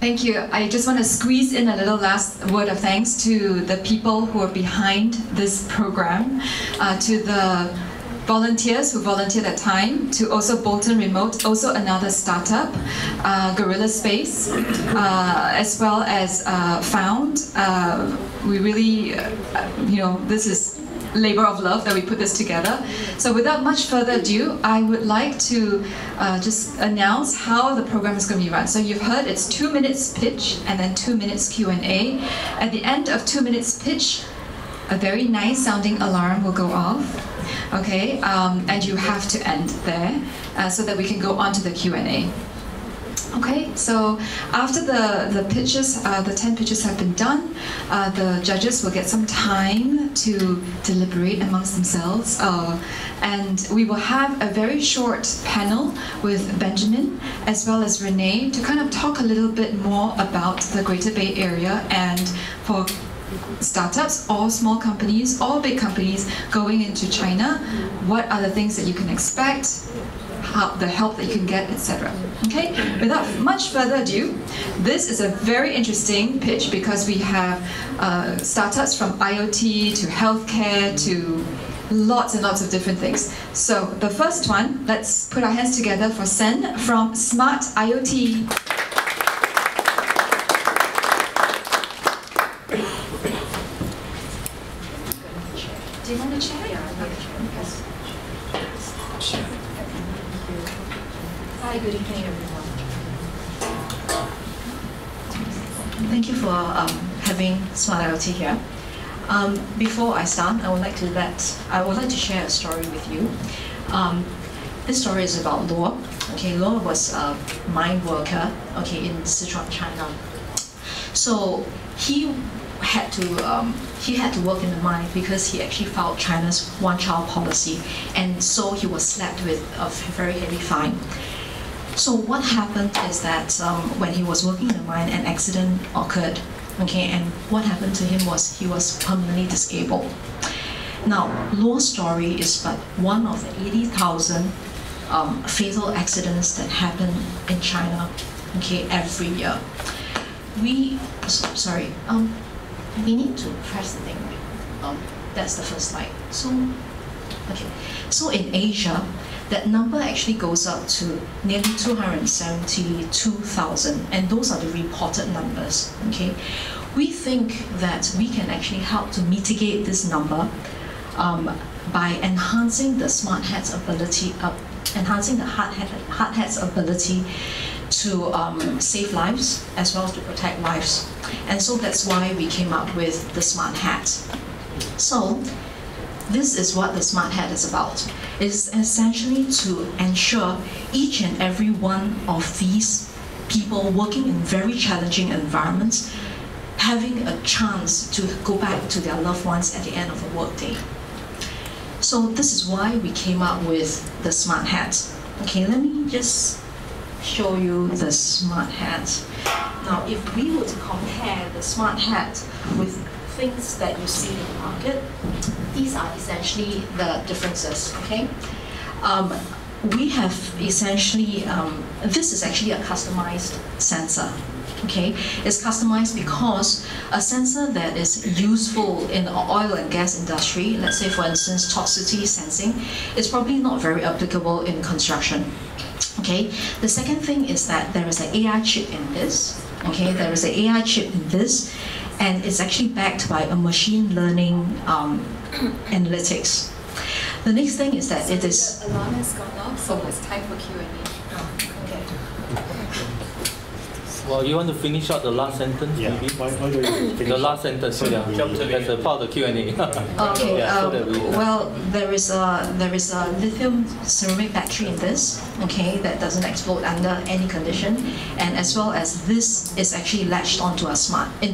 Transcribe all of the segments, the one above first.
Thank you. I just want to squeeze in a little last word of thanks to the people who are behind this program, to the volunteers who volunteered their time, to also Bolton Remote, also another startup, Gorilla Space, as well as Found. We really, this is labor of love that we put this together. So without much further ado, I would like to just announce how the program is going to be run. So you've heard it's 2 minutes pitch and then 2 minutes Q&A. At the end of 2 minutes pitch, a very nice sounding alarm will go off. Okay, and you have to end there so that we can go on to the Q&A. Okay, so after the pitches, the 10 pitches have been done, the judges will get some time to deliberate amongst themselves, and we will have a very short panel with Benjamin as well as Renee to kind of talk a little bit more about the Greater Bay Area, and for startups or small companies or big companies going into China, what are the things that you can expect, the help that you can get, etc. Okay, without much further ado, this is a very interesting pitch because we have startups from IoT to healthcare to lots and lots of different things. So the first one, let's put our hands together for Sen from Smart IoT. Do you want to share? Hi, good evening, everyone. Thank you for having Smart IoT here. Before I start, I would like to share a story with you. This story is about Luo. Okay, Luo was a mine worker, okay, in Sichuan, China. So he had to work in the mine because he actually filed China's one-child policy, and so he was slapped with a very heavy fine. So what happened is that when he was working in the mine, an accident occurred, okay, and what happened to him was he was permanently disabled. Now, Luo's story is but one of the 80,000 fatal accidents that happen in China, okay, every year. We need to press the thing. That's the first slide. So in Asia, that number actually goes up to nearly 272,000, and those are the reported numbers. Okay, we think that we can actually help to mitigate this number by enhancing the smart hat's ability, enhancing the hard hat's ability to save lives as well as to protect lives. And so that's why we came up with the smart hat. So this is what the smart hat is about. It's essentially to ensure each and every one of these people working in very challenging environments having a chance to go back to their loved ones at the end of a workday. So this is why we came up with the smart hat. Okay, let me just show you the smart hat. Now, if we were to compare the smart hat with things that you see in the market, these are essentially the differences, okay? We have essentially, this is actually a customized sensor, okay? It's customized because a sensor that is useful in the oil and gas industry, let's say for instance toxicity sensing, is probably not very applicable in construction. Okay, the second thing is that there is an AI chip in this. Okay, there is an AI chip in this, and it's actually backed by a machine learning analytics. The next thing is that it is. The alarm has gone off, so it's time for Q&A. Okay. Well, you want to finish out the last sentence, yeah. maybe? The last sentence, so yeah, that's a part of the Q&A. Okay. Yeah, well, there is a lithium ceramic battery in this. Okay, that doesn't explode under any condition, and as well as this is actually latched onto a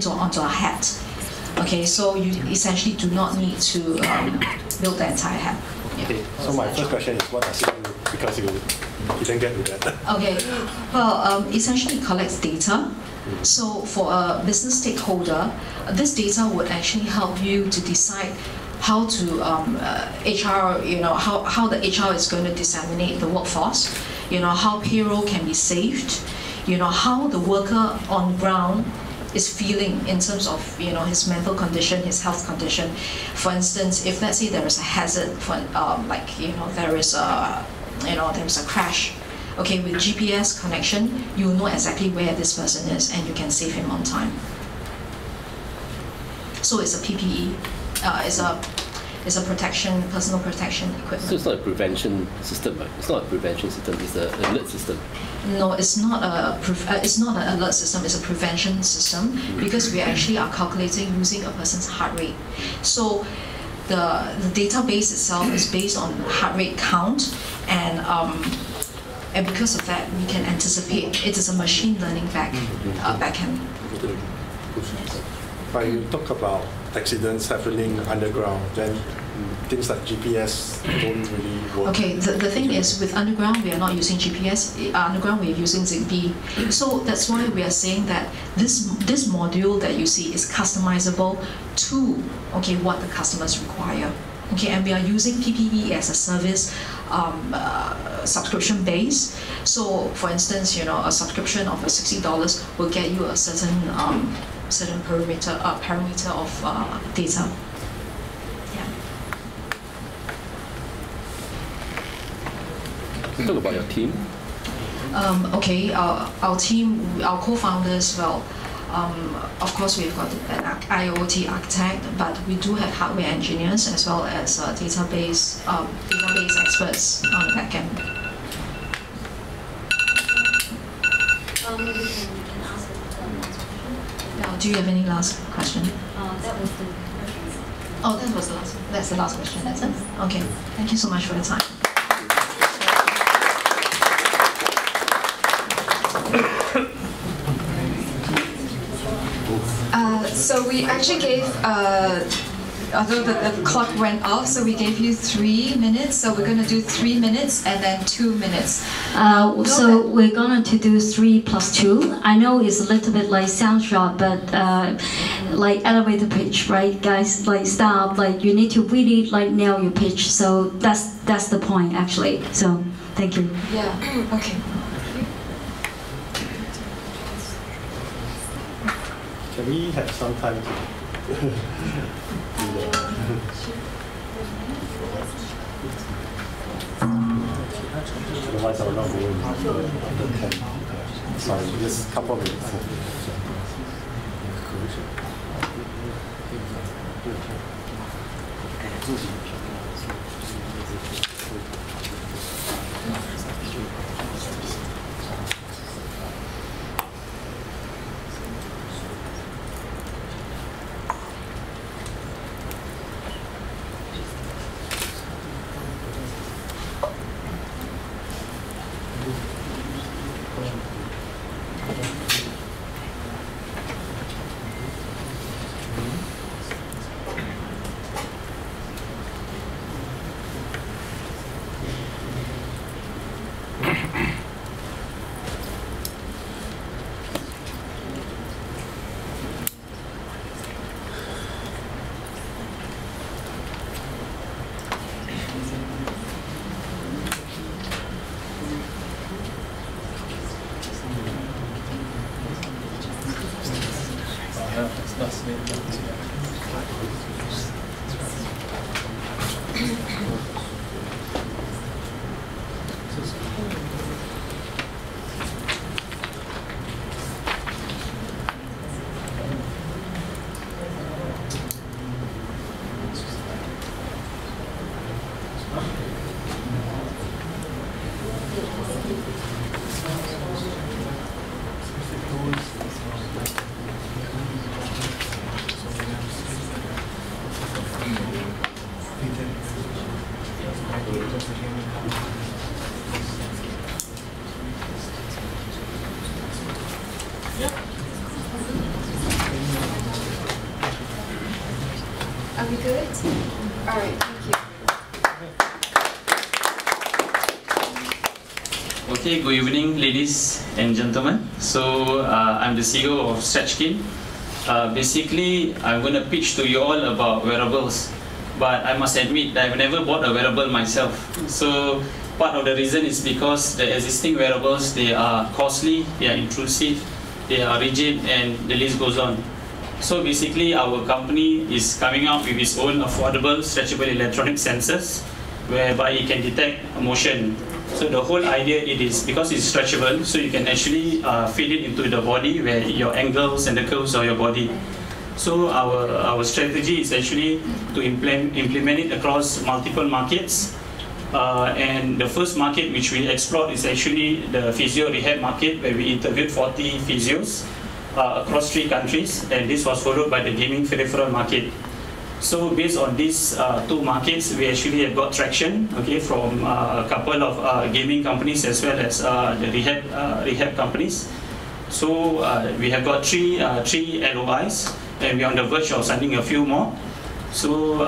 onto a hat. Okay, so you essentially do not need to build the entire hat. Yeah. Okay. So my first question is, what does it do? Because you didn't get to that. Okay, well, essentially it collects data. So for a business stakeholder, this data would actually help you to decide how to HR, how the HR is going to disseminate the workforce, how payroll can be saved, how the worker on ground is feeling in terms of his mental condition, his health condition. For instance, if let's say there is a hazard, there is a crash. Okay, with GPS connection, you know exactly where this person is, and you can save him on time. So it's a PPE. It's a protection, personal protection equipment. So it's not a prevention system, right? It's not a prevention system. It's an alert system. No, it's not an alert system. It's a prevention system because we actually are calculating using a person's heart rate. So the database itself is based on heart rate count, and because of that, we can anticipate. It is a machine learning backend. But you talk about accidents happening underground, then things like GPS don't really work. Okay, the thing is, with underground, we are not using GPS. Underground, we are using Zigbee. So that's why we are saying that this module that you see is customizable to what the customers require. Okay, and we are using PPE as a service, subscription base. So, for instance, a subscription of $60 will get you a certain parameter of data. Yeah. Can you talk about your team? Okay, our team, our co-founders, of course we've got an IoT architect, but we do have hardware engineers as well as database experts on the back end. Maybe we can ask the last question. Do you have any last question? That was the question. Oh, that's the last question, that's it? Okay, thank you so much for your time. So we actually gave, although the clock went off, so we gave you 3 minutes. So we're going to do 3 minutes and then 2 minutes. So we're going to do 3 + 2. I know it's a little bit like sound shot, but like elevator pitch, right, guys? Like stop. Like you need to really nail your pitch. So that's the point actually. So thank you. Yeah. Okay. Can we have some time to do that? Otherwise I will not go in after 10. Sorry, just a couple of minutes. Are we good? All right, thank you. Okay, good evening, ladies and gentlemen. So I'm the CEO of StretchKin. Basically, I'm going to pitch to you all about wearables, but I must admit that I've never bought a wearable myself. So part of the reason is because the existing wearables, they are costly, they are intrusive, they are rigid, and the list goes on. So basically our company is coming out with its own affordable stretchable electronic sensors whereby it can detect motion. So the whole idea it is because it's stretchable, so you can actually feed it into the body where your angles and the curves of your body. So our strategy is actually to implement it across multiple markets. And the first market which we explored is actually the physio rehab market, where we interviewed 40 physios across 3 countries, and this was followed by the gaming peripheral market. So based on these 2 markets, we actually have got traction, okay, from a couple of gaming companies as well as the rehab companies. So we have got three LOIs, and we're on the verge of signing a few more. So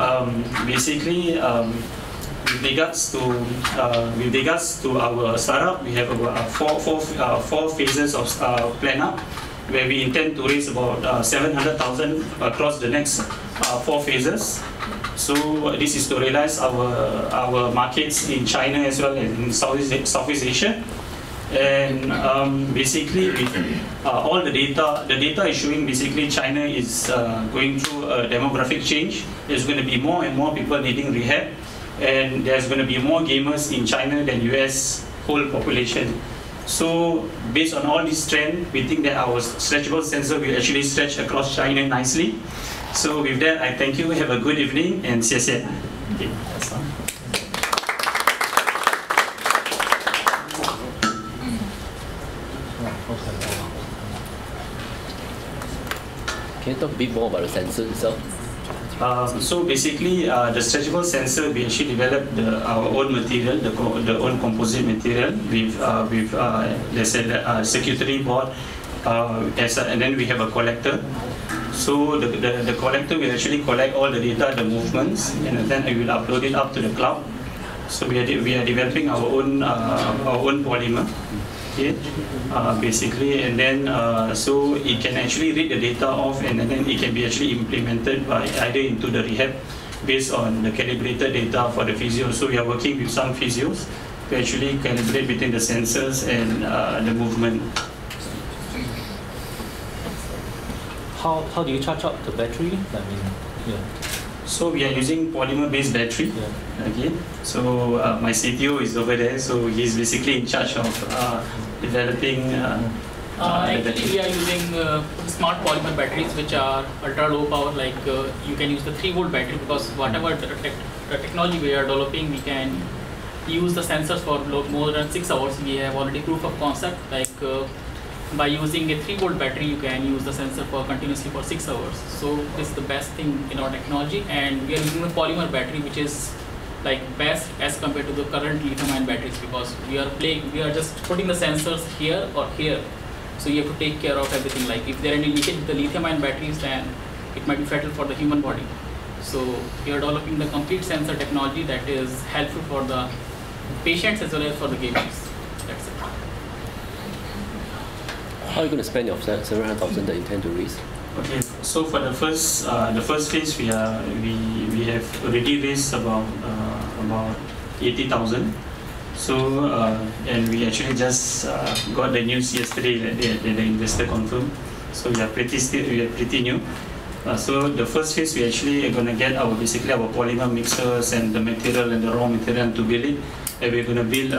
basically, with regards to our startup, we have about four phases of plan up, where we intend to raise about 700,000 across the next 4 phases. So this is to realize our markets in China as well as in Southeast Asia. And basically, with all the data is showing basically China is going through a demographic change. There's going to be more and more people needing rehab, and there's going to be more gamers in China than US whole population. So based on all this trend, we think that our stretchable sensor will actually stretch across China nicely. So with that, I thank you. Have a good evening, and 谢谢. Okay, that's all. Can you talk a bit more about the sensor itself? So basically, the stretchable sensor, we actually developed our own material, the own composite material with let's say the circuitry board, and then we have a collector. So the collector will actually collect all the data, the movements, and then it will upload it up to the cloud. So we are developing our own polymer. Okay, basically, and then so it can actually read the data off, and then it can be actually implemented by either into the rehab based on the calibrated data for the physio. So we are working with some physios to actually calibrate between the sensors and the movement. How do you charge up the battery? I mean, yeah. So we are using polymer-based battery. Yeah. Okay. So my CTO is over there, so he's basically in charge of developing. Actually, we are using smart polymer batteries, which are ultra low power. Like you can use the 3-volt battery, because whatever the technology we are developing, we can use the sensors for more than 6 hours. We have already proof of concept. Like by using a 3-volt battery, you can use the sensor for continuously for 6 hours. So this is the best thing in our technology, and we are using a polymer battery, which is like best as compared to the current lithium-ion batteries, because we are just putting the sensors here or here. So you have to take care of everything. Like if there are any leakage with the lithium-ion batteries, then it might be fatal for the human body. So we are developing the complete sensor technology that is helpful for the patients as well as for the gamers. That's it. How are you going to spend your 700,000 that you intend to raise? Okay, so for the first phase, we have already raised about 80,000. So and we actually just got the news yesterday that the investor confirmed. So we are pretty new. So the first phase, we actually are going to get basically our polymer mixers and the material and the raw material to build it. And we're going to build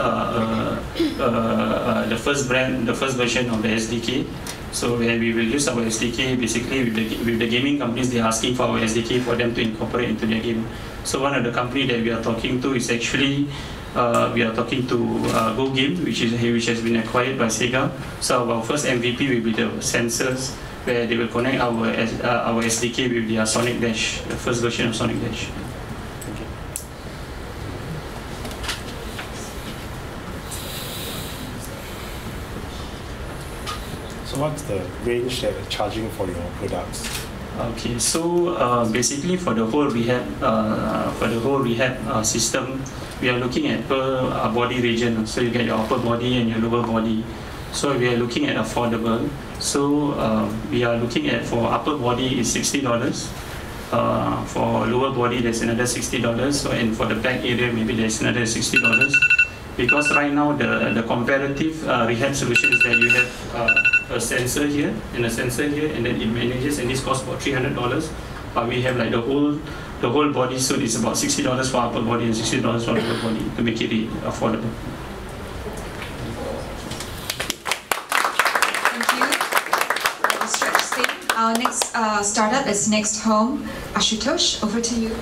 the first version of the SDK. So where we will use our SDK basically with the gaming companies. They're asking for our SDK for them to incorporate into their game. So one of the company that we are talking to is actually we are talking to Go Game, which has been acquired by Sega. So our first MVP will be the sensors, where they will connect our SDK with their Sonic Dash, the first version of Sonic Dash. So what's the range that you're charging for your products? Okay, so basically for the whole rehab system, we are looking at per body region. So you get your upper body and your lower body. So we are looking at affordable. So we are looking at, for upper body is $60. For lower body there's another $60. So, and for the back area maybe there's another $60. Because right now the comparative rehab solution is that you have a sensor here and a sensor here, and then it manages, and this costs about $300. But we have like the whole body suit is about $60 for upper body and $60 for lower body to make it affordable. Thank you. The stretch thing. Our next startup is Next Home. Ashutosh, over to you.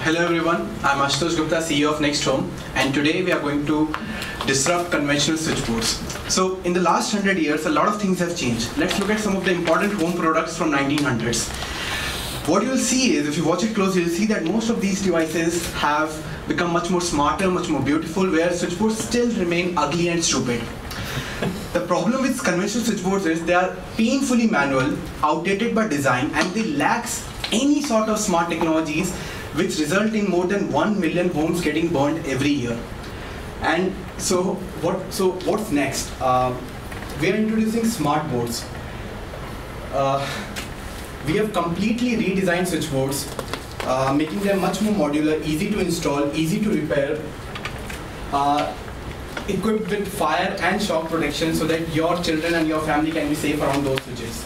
Hello everyone, I'm Ashutosh Gupta, CEO of Next Home, and today we are going to disrupt conventional switchboards. So in the last 100 years, a lot of things have changed. Let's look at some of the important home products from 1900s. What you'll see is, if you watch it closely, you'll see that most of these devices have become much more smarter, much more beautiful, where switchboards still remain ugly and stupid. The problem with conventional switchboards is they are painfully manual, outdated by design, and they lack any sort of smart technologies, which result in more than 1 million homes getting burned every year. And so what's next? We are introducing smart boards. We have completely redesigned switchboards, making them much more modular, easy to install, easy to repair, equipped with fire and shock protection so that your children and your family can be safe around those switches.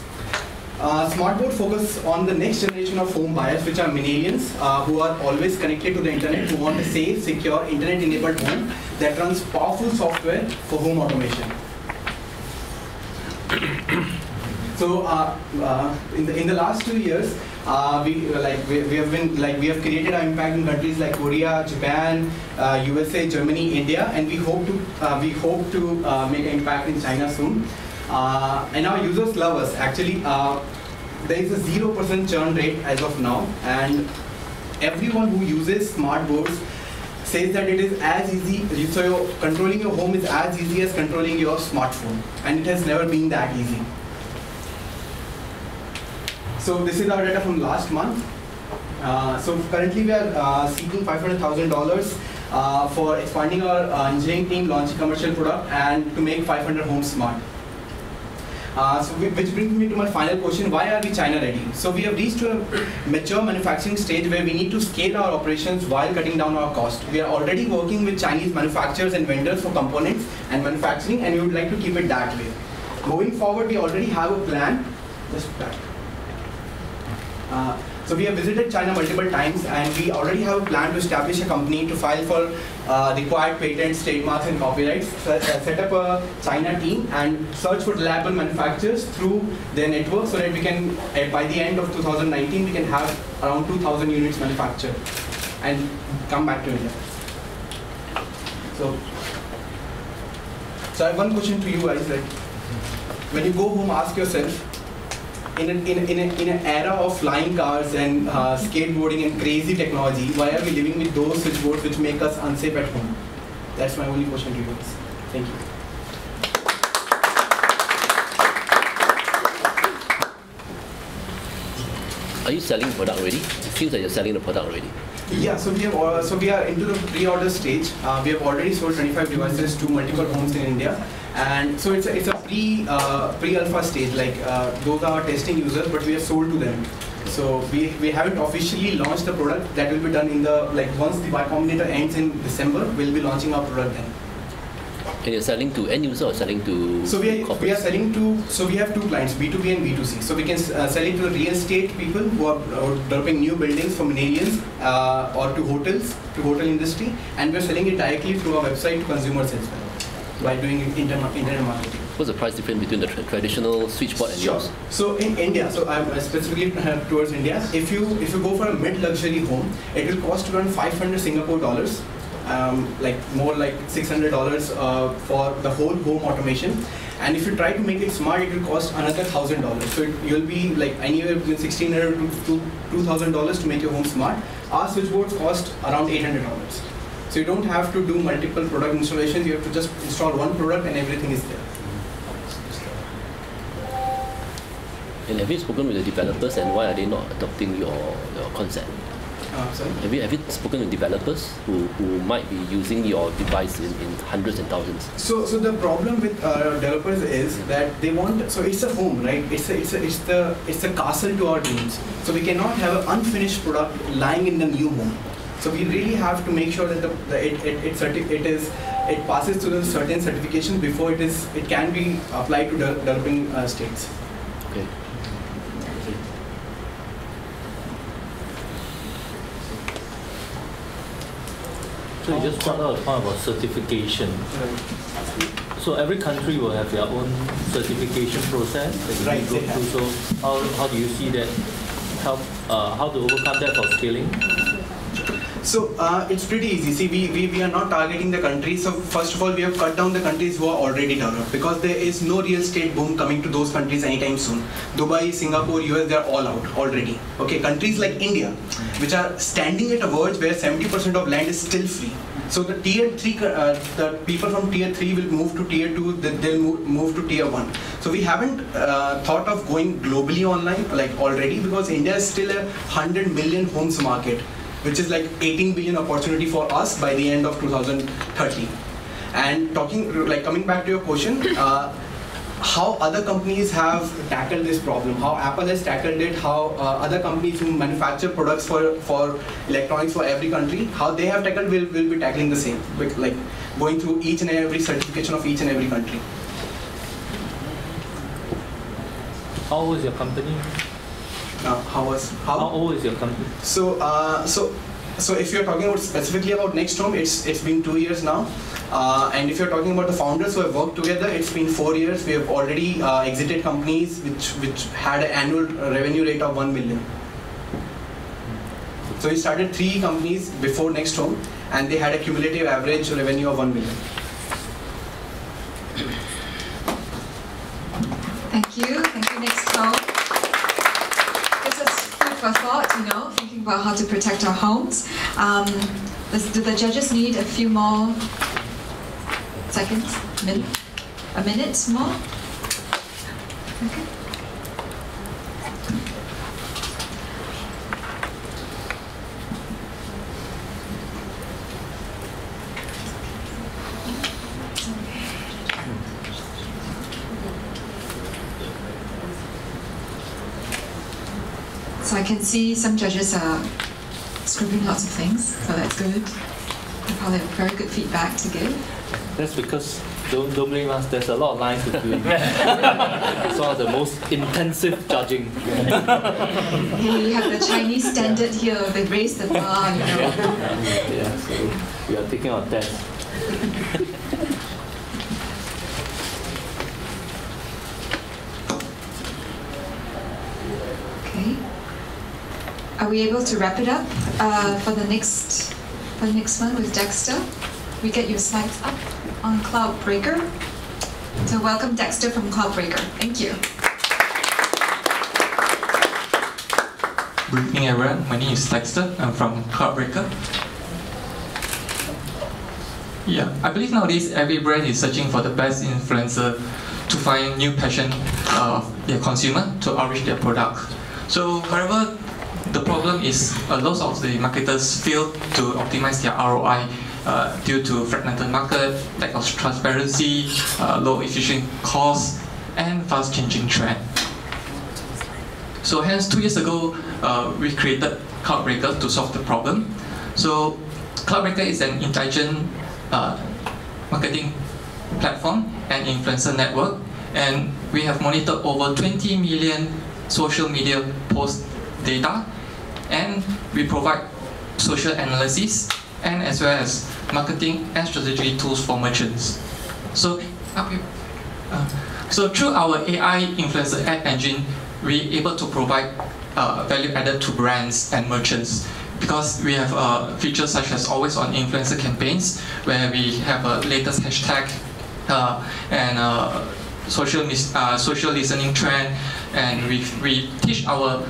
Smartboard focus on the next generation of home buyers, which are millennials who are always connected to the internet, who want a safe, secure, internet-enabled home that runs powerful software for home automation. So in the last 2 years, we have created our impact in countries like Korea, Japan, USA, Germany, India, and we hope to make an impact in China soon. And our users love us. Actually, there is a 0% churn rate as of now, and everyone who uses smart boards says that it is as easy. So controlling your home is as easy as controlling your smartphone, and it has never been that easy. So this is our data from last month. So currently we are seeking $500,000 for expanding our engineering team, launching commercial product, and to make 500 homes smart. Which brings me to my final question: why are we China ready? So we have reached a mature manufacturing stage where we need to scale our operations while cutting down our cost. We are already working with Chinese manufacturers and vendors for components and manufacturing, and we would like to keep it that way. Moving forward, we already have a plan. So we have visited China multiple times, and we already have a plan to establish a company to file for required patents, trademarks, and copyrights, set up a China team, and search for reliable manufacturers through their network so that we can, by the end of 2019, we can have around 2,000 units manufactured and come back to India. So I have one question to you guys. Like, when you go home, ask yourself, in an era of flying cars and skateboarding and crazy technology, why are we living with those switchboards which make us unsafe at home? That's my only question to you guys. Thank you. Are you selling the product already? It seems like you're selling the product already. Yeah, so we are into the pre-order stage. We have already sold 25 devices to multiple homes in India, and so it's a pre-alpha stage. Like those are testing users, but we have sold to them. So we haven't officially launched the product. That will be done in the once the Y Combinator ends in December, we'll be launching our product then. And you're selling to end user or selling to So we are selling to, so we have two clients, B2B and B2C. So we can sell it to the real estate people who are developing new buildings for millennials or to hotels, to hotel industry, and we're selling it directly through our website to consumers as well by doing internet marketing. What's the price difference between the traditional switchboard and yours? So in India, so I'm specifically towards India, if you go for a mid-luxury home, it will cost around 500 Singapore dollars. More like $600 for the whole home automation, and if you try to make it smart, it will cost another $1,000. So you'll be like anywhere between $1,600 to $2,000 to make your home smart. Our switchboards cost around $800. So you don't have to do multiple product installations. You have to just install one product, and everything is there. And have you spoken with the developers, and why are they not adopting your concept? Have you spoken with developers who might be using your device in hundreds and thousands? So the problem with developers is that they want, so it's a home, right? It's the castle to our dreams. So we cannot have an unfinished product lying in the new home. So we really have to make sure that it passes through the certain certification before it can be applied to developing states. Okay. So you just brought out a point about certification. So every country will have their own certification process that you go through. So how do you see that help? How to overcome that for scaling? So it's pretty easy. See, we are not targeting the countries. So first of all, we have cut down the countries who are already developed, because there is no real estate boom coming to those countries anytime soon. Dubai, Singapore, US, they are all out already. Okay, countries like India, which are standing at a verge where 70% of land is still free. So the tier 3, the people from tier 3 will move to tier 2, they'll move to tier 1. So we haven't thought of going globally online like already, because India is still a 100 million homes market, which is like 18 billion opportunity for us by the end of 2030. And coming back to your question, how other companies have tackled this problem, how Apple has tackled it, how other companies who manufacture products for electronics for every country, how they have tackled, will be tackling the same, with like going through each and every certification of each and every country. How old is your company? How old is your company? So if you're talking about specifically about Nexthome, it's been 2 years now. And if you're talking about the founders who have worked together, it's been 4 years. We have already exited companies which had an annual revenue rate of 1 million. So we started 3 companies before Nexthome, and they had a cumulative average revenue of 1 million. Thank you, Nexthome. For thought, thinking about how to protect our homes. Do the judges need a few more seconds? A minute more? Okay. So I can see some judges are scribbling lots of things, so that's good. They probably have very good feedback to give. That's because, don't blame us, there's a lot of lines to do. It's one of the most intensive judging. Hey, you have the Chinese standard here, they raised the bar, Yeah, so we are taking our test. Okay. Are we able to wrap it up for the next one with Dexter? We get your slides up on Cloudbreaker. So welcome Dexter from Cloudbreaker. Thank you. Good evening everyone, my name is Dexter, I'm from Cloudbreaker. Yeah, I believe nowadays every brand is searching for the best influencer to find new passion of their consumer to outreach their product. So however, the problem is a lot of the marketers fail to optimize their ROI due to fragmented market, lack of transparency, low efficient costs, and fast changing trend. So hence 2 years ago, we created Cloudbreaker to solve the problem. So Cloudbreaker is an intelligent marketing platform and influencer network, and we have monitored over 20 million social media post data, and we provide social analysis and as well as marketing and strategy tools for merchants. So through our AI influencer ad engine, we're able to provide value added to brands and merchants, because we have features such as always on influencer campaigns, where we have a latest hashtag and social listening trend, and we teach our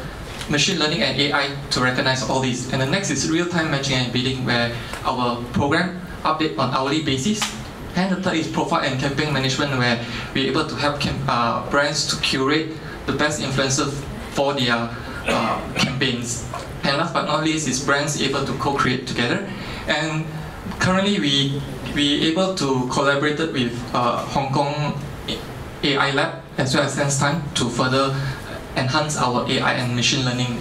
machine learning and AI to recognize all these. And the next is real-time matching and bidding, where our program update on hourly basis. And the third is profile and campaign management, where we're able to help brands to curate the best influencer for their campaigns. And last but not least is brands able to co-create together. And currently we able to collaborate with Hong Kong AI Lab as well as SenseTime to further enhance our AI and machine learning.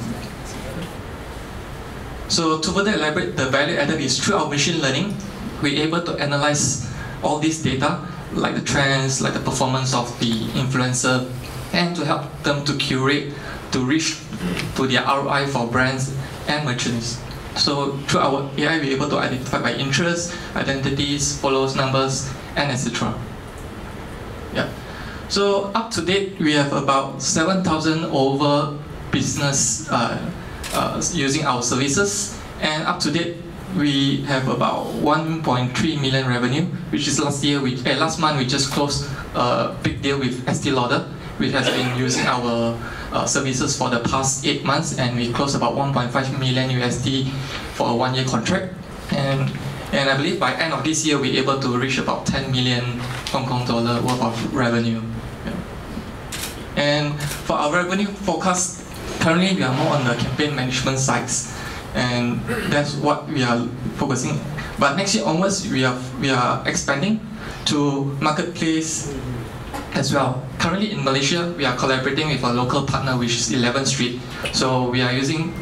So to further elaborate, the value added is through our machine learning, we're able to analyze all this data, like the trends, like the performance of the influencer, and to help them to curate, to reach to their ROI for brands and merchants. So through our AI, we're able to identify by interest, identities, followers numbers, and etc. Yeah. So up to date, we have about 7,000 over business using our services, and up to date, we have about 1.3 million revenue, which is last month we just closed a big deal with Estee Lauder, which has been using our services for the past 8 months, and we closed about 1.5 million USD for a 1-year contract, and I believe by end of this year we're able to reach about 10 million Hong Kong dollar worth of revenue. Yeah. And for our revenue forecast, currently we are more on the campaign management sides, and that's what we are focusing. But next year onwards, we are expanding to marketplace as well. Currently in Malaysia, we are collaborating with a local partner, which is 11th Street. So we are using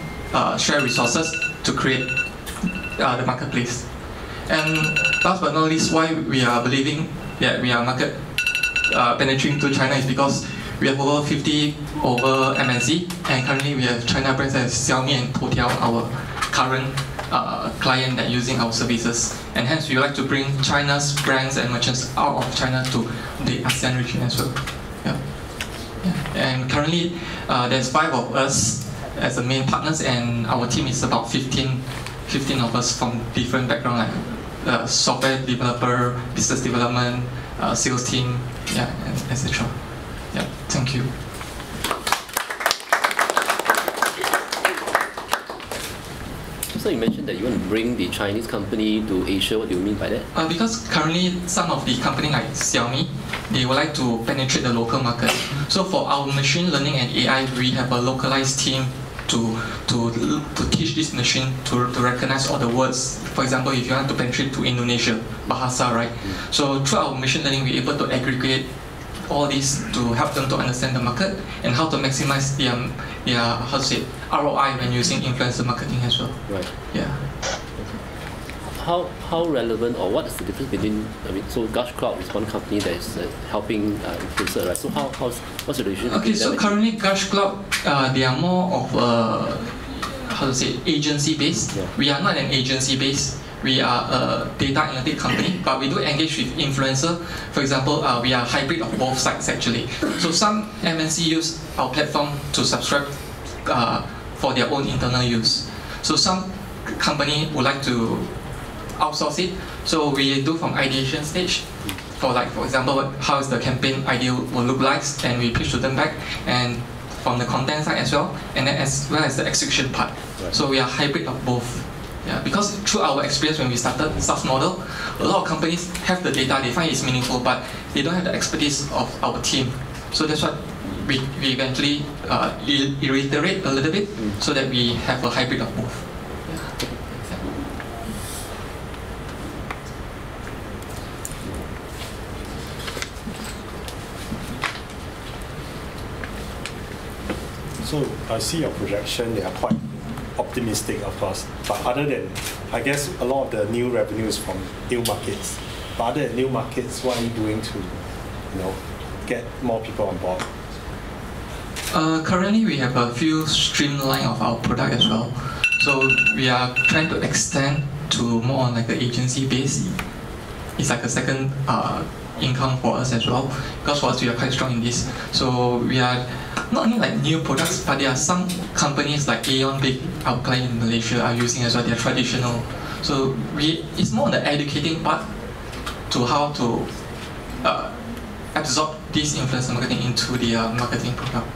shared resources to create the marketplace. And last but not least, why we are believing that we are market penetrating to China is because we have over 50 over MNC, and currently we have China brands as Xiaomi and Toutiao, our current client that using our services, and hence we would like to bring China's brands and merchants out of China to the ASEAN region as well. Yeah. Yeah. And currently there's 5 of us as the main partners, and our team is about 15 of us from different backgrounds, like software developer, business development, sales team, yeah, and etc. Yeah, thank you. So you mentioned that you want to bring the Chinese company to Asia. What do you mean by that? Because currently some of the companies like Xiaomi, they would like to penetrate the local market. So for our machine learning and AI, we have a localized team to teach this machine to recognize all the words. For example, if you want to penetrate to Indonesia, Bahasa, right? So through our machine learning, we're able to aggregate all this to help them to understand the market and how to maximize their how to say ROI when using influencer marketing as well. Right. Yeah. How relevant, or what is the difference between, so Gush Cloud is one company that is helping influencer, right? So what's the relationship? Okay, so currently Gush Cloud, they are more of a, how to say, agency based. Yeah. We are not an agency based. We are a data analytic company, but we do engage with influencer. For example, we are hybrid of both sides actually. So some MNC use our platform to subscribe for their own internal use. So some company would like to outsource it. So we do from ideation stage, for example, how is the campaign idea will look like, and we pitch to them back, and from the content side as well, and then as well as the execution part. Right. So we are hybrid of both. Yeah, because through our experience when we started the SaaS model, a lot of companies have the data, they find it's meaningful, but they don't have the expertise of our team. So that's what we eventually iterate a little bit so that we have a hybrid of both. So I see your projection, they are quite optimistic, of course, but other than, I guess a lot of the new revenues from new markets, but other than new markets, what are you doing to, get more people on board? Currently we have a few streamline of our product as well, so we are trying to extend to more on like the agency base. It's like a second income for us as well, because for us we are quite strong in this. So we are not only like new products, but there are some companies like Aeon, big our client in Malaysia, are using as well. They are traditional. So it's more on the educating part to how to absorb this influencer marketing into their marketing product.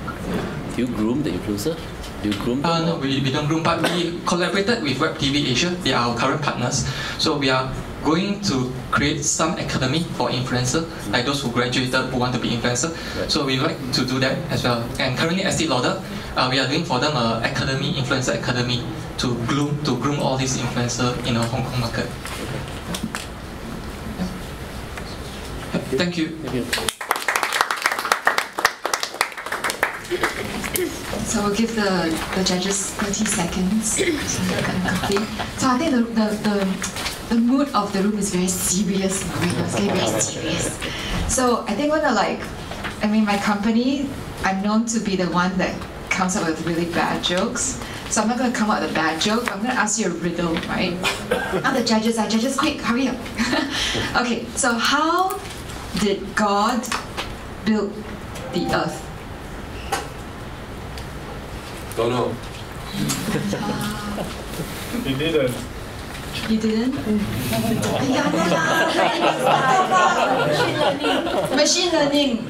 Do you groom the influencer? Do you groom them? No, we don't groom, but we collaborated with Web TV Asia. They are our current partners. So we are going to create some academy for influencer, like those who graduated who want to be influencer. Right. So we like to do that as well. And currently Estee Lauder, we are doing for them an academy, influencer academy, to groom all these influencer in the Hong Kong market. Okay. Yeah. Thank you. Thank you. So we'll give the judges 30 seconds to look at the coffee. So I think the mood of the room is very serious now, right? It's getting very serious. So I think my company, I'm known to be the one that comes up with really bad jokes. So I'm not going to come up with a bad joke. I'm going to ask you a riddle, right? Now the judges are judges. Quick, hurry up. Okay, so how did God build the earth? Don't know. He didn't. You didn't? Machine learning.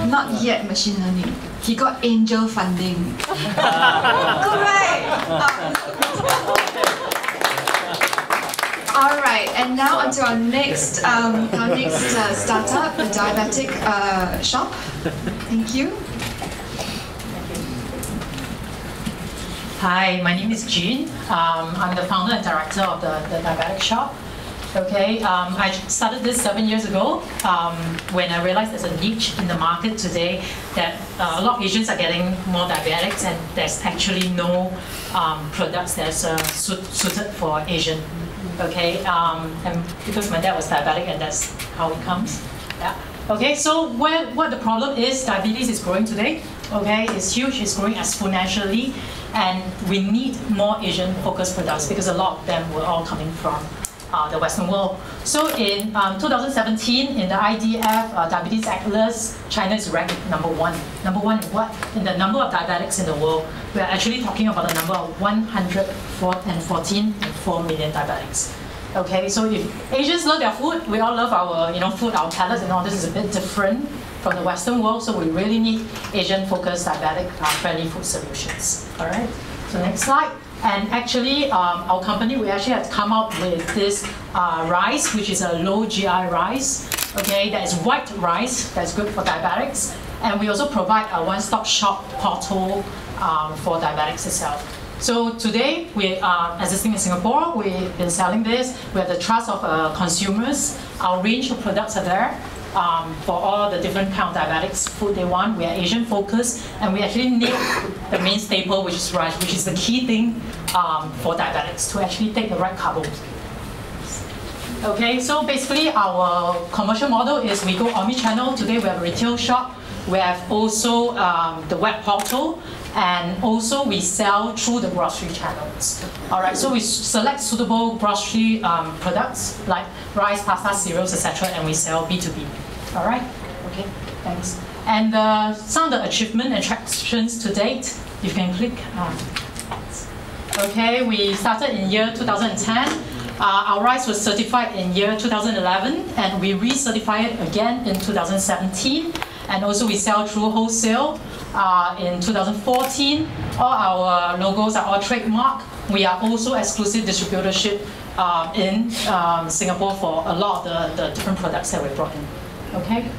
Not yet machine learning. He got angel funding. Good, right? All right, and now on to our next startup, the diabetic shop. Thank you. Hi, my name is Jean. I'm the founder and director of the diabetic shop. Okay, I started this 7 years ago when I realized there's a niche in the market today that a lot of Asians are getting more diabetics, and there's actually no products that's suited for Asian. Okay, and because my dad was diabetic, and that's how it comes. Yeah. Okay, so what the problem is, diabetes is growing today. Okay, it's huge, it's growing exponentially, and we need more Asian-focused products because a lot of them were all coming from the Western world. So in 2017, in the IDF Diabetes Atlas, China is ranked number one. Number one in what? In the number of diabetics in the world. We're actually talking about a number of 114.4 million diabetics. Okay, so if Asians love their food, we all love our food, our palates and all this is a bit different from the Western world, so we really need Asian-focused diabetic-friendly food solutions. All right, so next slide. And actually, our company, we actually have come up with this rice, which is a low GI rice. Okay, that is white rice, that's good for diabetics. And we also provide a one-stop shop portal for diabetics itself. So today, we are existing in Singapore. We've been selling this. We have the trust of consumers. Our range of products are there for all the different kind of diabetics food they want. We are Asian focused, and we actually need the main staple, which is rice, which is the key thing for diabetics to actually take the right carbo. Okay, so basically our commercial model is we go omni-channel. Today we have a retail shop. We have also the web portal, and also we sell through the grocery channels. All right, so we select suitable grocery products like rice, pasta, cereals, etc., and we sell B2B. All right, okay, thanks. And some of the achievement and tractions to date, you can click. Okay, we started in year 2010. Our rice was certified in year 2011, and we recertified it again in 2017. And also we sell through wholesale in 2014. All our logos are all trademark. We are also exclusive distributorship in Singapore for a lot of the different products that we brought in. Okay.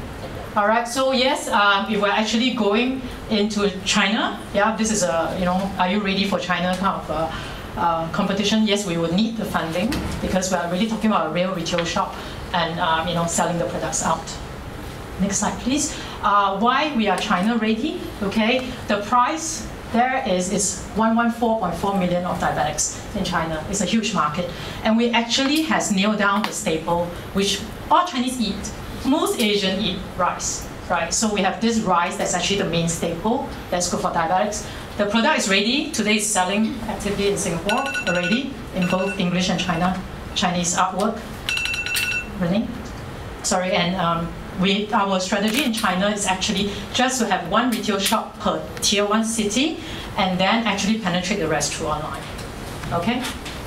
All right. So yes, if we're actually going into China, yeah, this is a are you ready for China kind of competition? Yes, we would need the funding because we are really talking about a real retail shop and selling the products out. Next slide, please. Why we are China ready? Okay, the price there is 114.4 million of diabetics in China. It's a huge market, and we actually has nailed down the staple which all Chinese eat. Most Asian eat rice, right? So we have this rice that's actually the main staple that's good for diabetics. The product is ready. Today it's selling actively in Singapore already in both English and Chinese artwork. Renee? Sorry, and our strategy in China is actually just to have one retail shop per tier 1 city and then actually penetrate the rest through online. Okay?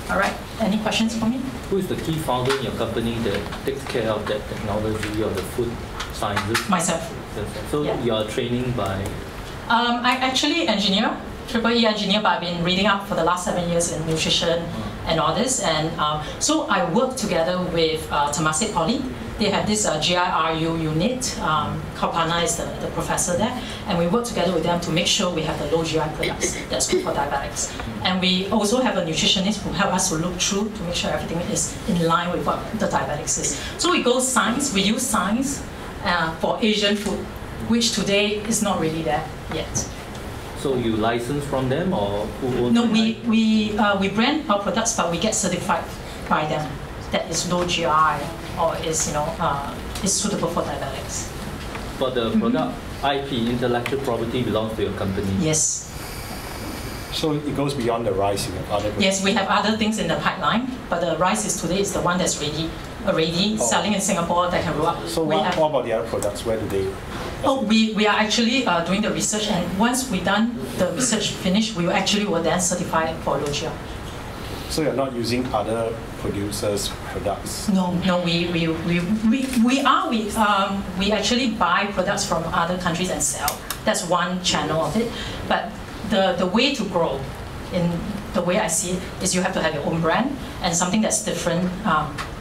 All right. Any questions for me? Who is the key founder in your company that takes care of that technology or the food sciences? Myself. So yeah. You are training by? I actually engineer, EE engineer, but I've been reading up for the last 7 years in nutrition and all this. And so I work together with Temasek Poly. They have this GIRU unit. Kalpana is the professor there. And we work together with them to make sure we have the low GI products that's good for diabetics. And we also have a nutritionist who help us to look through to make sure everything is in line with what the diabetics is. So we go science, we use science for Asian food, which today is not really there yet. So you license from them, or who owns? No, we brand our products, but we get certified by them that is low GI or is is suitable for diabetics. But the product IP, intellectual property, belongs to your company. Yes. So it goes beyond the rice, you have other products. Yes, we have other things in the pipeline, but the rice today is the one that's already selling in Singapore that can roll up. So what about the other products? Where do they? Oh, we are actually doing the research, and once we done the research finish, we will then certify it for low GI. So you're not using other producers' products? No, we actually buy products from other countries and sell. That's one channel of it. But the way to grow, in the way I see it, is you have to have your own brand and something that's different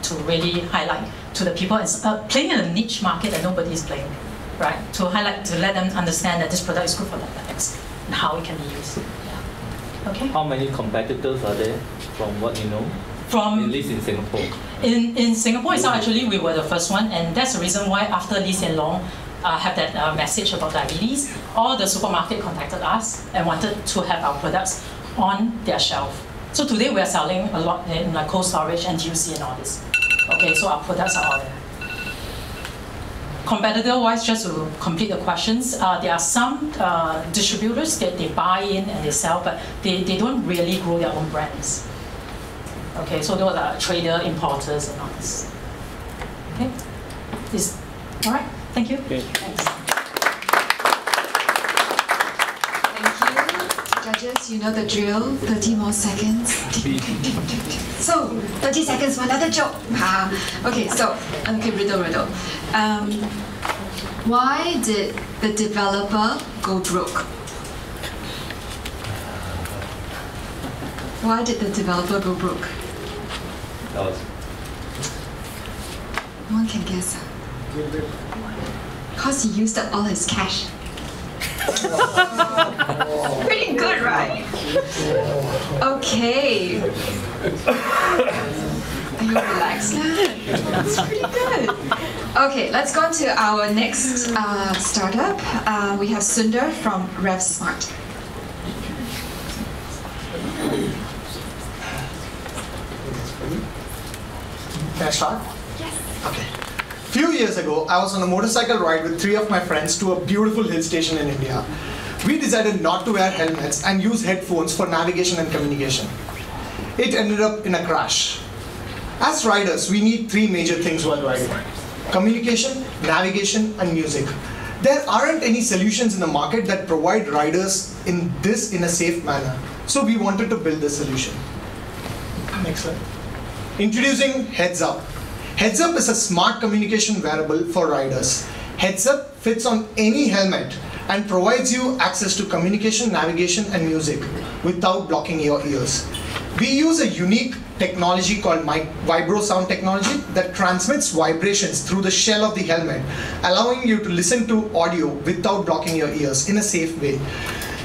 to really highlight to the people. It's playing in a niche market that nobody is playing, right? To highlight, to let them understand that this product is good for diabetics and how it can be used. Yeah. Okay. How many competitors are there, from what you know? From at least in Singapore. In Singapore itself, actually, we were the first one, and that's the reason why after Lee Hsien Loong have that message about diabetes, all the supermarket contacted us and wanted to have our products on their shelf. So today we are selling a lot in like cold storage, NTUC and all this. Okay, so our products are all there. Competitor-wise, just to complete the questions, there are some distributors that they buy in and they sell, but they don't really grow their own brands. Okay, so those are trader, importers, and all this. Okay, all right. Thank you. Okay. Thanks. Thank you. Judges, you know the drill. 30 more seconds. So, 30 seconds for another joke. Okay, so, riddle. Why did the developer go broke? Why did the developer go broke? No one can guess. Because he used up all his cash. Pretty good, right? Okay. Are you relaxed now? That's pretty good. Okay, let's go on to our next startup. We have Sundar from RevSmart. Can I start? Yes. Okay. A few years ago, I was on a motorcycle ride with 3 of my friends to a beautiful hill station in India. We decided not to wear helmets and use headphones for navigation and communication. It ended up in a crash. As riders, we need 3 major things while riding: communication, navigation, and music. There aren't any solutions in the market that provide riders in a safe manner. So we wanted to build this solution. Next slide. Introducing Heads Up. Heads Up is a smart communication wearable for riders. Heads Up fits on any helmet and provides you access to communication, navigation, and music without blocking your ears. We use a unique technology called vibro sound technology that transmits vibrations through the shell of the helmet, allowing you to listen to audio without blocking your ears in a safe way.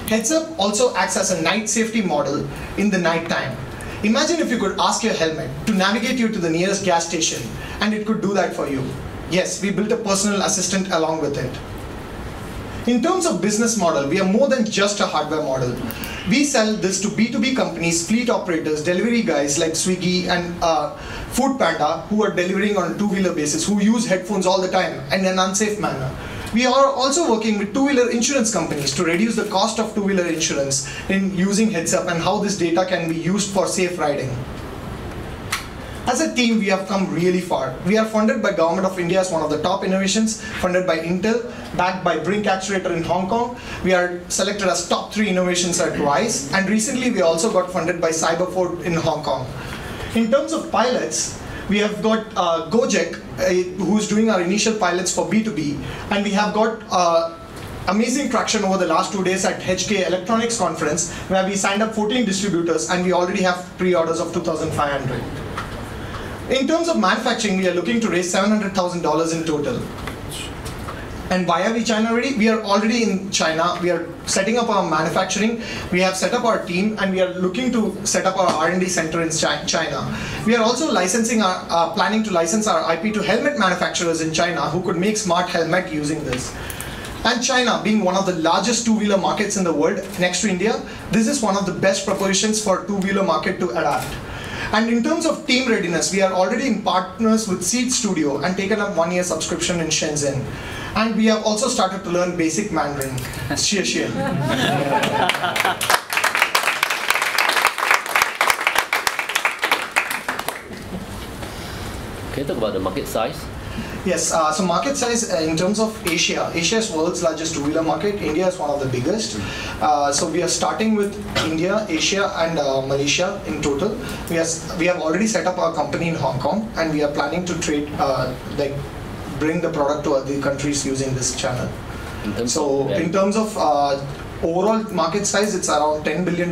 Heads Up also acts as a night safety model in the night time. Imagine if you could ask your helmet to navigate you to the nearest gas station, and it could do that for you. Yes, we built a personal assistant along with it. In terms of business model, we are more than just a hardware model. We sell this to B2B companies, fleet operators, delivery guys like Swiggy and Food Panda, who are delivering on a 2-wheeler basis, who use headphones all the time in an unsafe manner. We are also working with 2-wheeler insurance companies to reduce the cost of 2-wheeler insurance in using Heads Up and how this data can be used for safe riding. As a team, we have come really far. We are funded by Government of India as one of the top innovations, funded by Intel, backed by Brinc Actuator in Hong Kong. We are selected as top 3 innovations at RISE, and recently we also got funded by Cyberford in Hong Kong. In terms of pilots, we have got Gojek, who's doing our initial pilots for B2B, and we have got amazing traction over the last 2 days at HK Electronics Conference, where we signed up 14 distributors and we already have pre-orders of 2,500. In terms of manufacturing, we are looking to raise $700,000 in total. And why are we China ready? We are already in China. We are setting up our manufacturing. We have set up our team, and we are looking to set up our R&D center in China. We are also planning to license our IP to helmet manufacturers in China who could make smart helmet using this. And China, being one of the largest two-wheeler markets in the world next to India, this is one of the best propositions for two-wheeler market to adapt. And in terms of team readiness, we are already in partners with Seed Studio and taken up 1-year subscription in Shenzhen. And we have also started to learn basic Mandarin. Xie xie. Can you talk about the market size? Yes, so market size in terms of Asia. Asia is world's largest two-wheeler market. India is one of the biggest. So we are starting with India, Asia, and Malaysia in total. We have already set up our company in Hong Kong, and we are planning to trade, bring the product to other countries using this channel. In terms of overall market size, it's around $10 billion,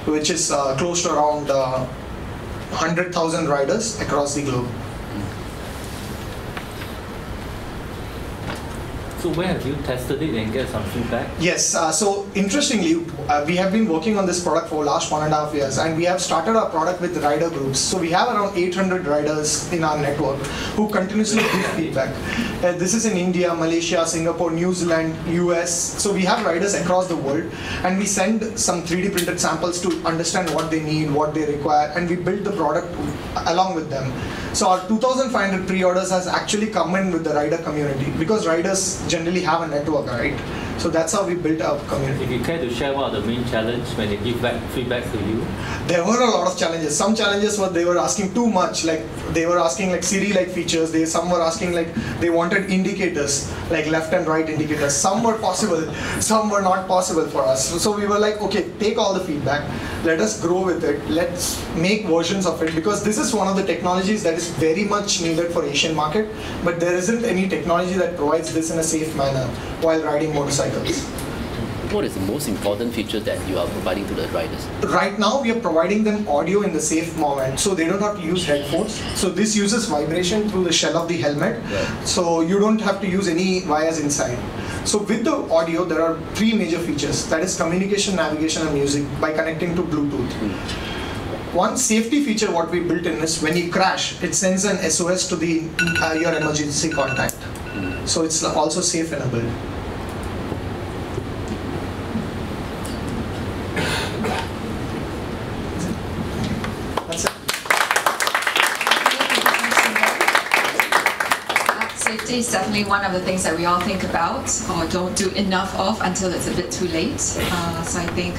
which is close to around 100,000 riders across the globe. So where have you tested it and get some feedback? Yes, so interestingly, we have been working on this product for the last 1.5 years, and we have started our product with rider groups. So we have around 800 riders in our network who continuously give feedback. This is in India, Malaysia, Singapore, New Zealand, US. So we have riders across the world, and we send some 3D printed samples to understand what they need, what they require, and we build the product along with them. So our 2,500 pre-orders has actually come in with the rider community, because riders generally have a network, right? So that's how we built our community. If you care to share what are the main challenge when they give back feedback to you? There were a lot of challenges. Some challenges were they were asking too much, like they were asking like Siri-like features. Some were asking like they wanted indicators, like left and right indicators. Some were possible, some were not possible for us. So we were like, okay, take all the feedback, let us grow with it, let's make versions of it, because this is one of the technologies that is very much needed for Asian market, but there isn't any technology that provides this in a safe manner while riding motorcycles. What is the most important feature that you are providing to the riders? Right now we are providing them audio in the safe moment, so they don't have to use headphones. So this uses vibration through the shell of the helmet, so you don't have to use any wires inside. So with the audio, there are 3 major features, that is communication, navigation, and music by connecting to Bluetooth. One safety feature what we built in is when you crash, it sends an SOS to the your emergency contact. So it's also safe enabled. That's it. Safety is definitely one of the things that we all think about or don't do enough of until it's a bit too late. So I think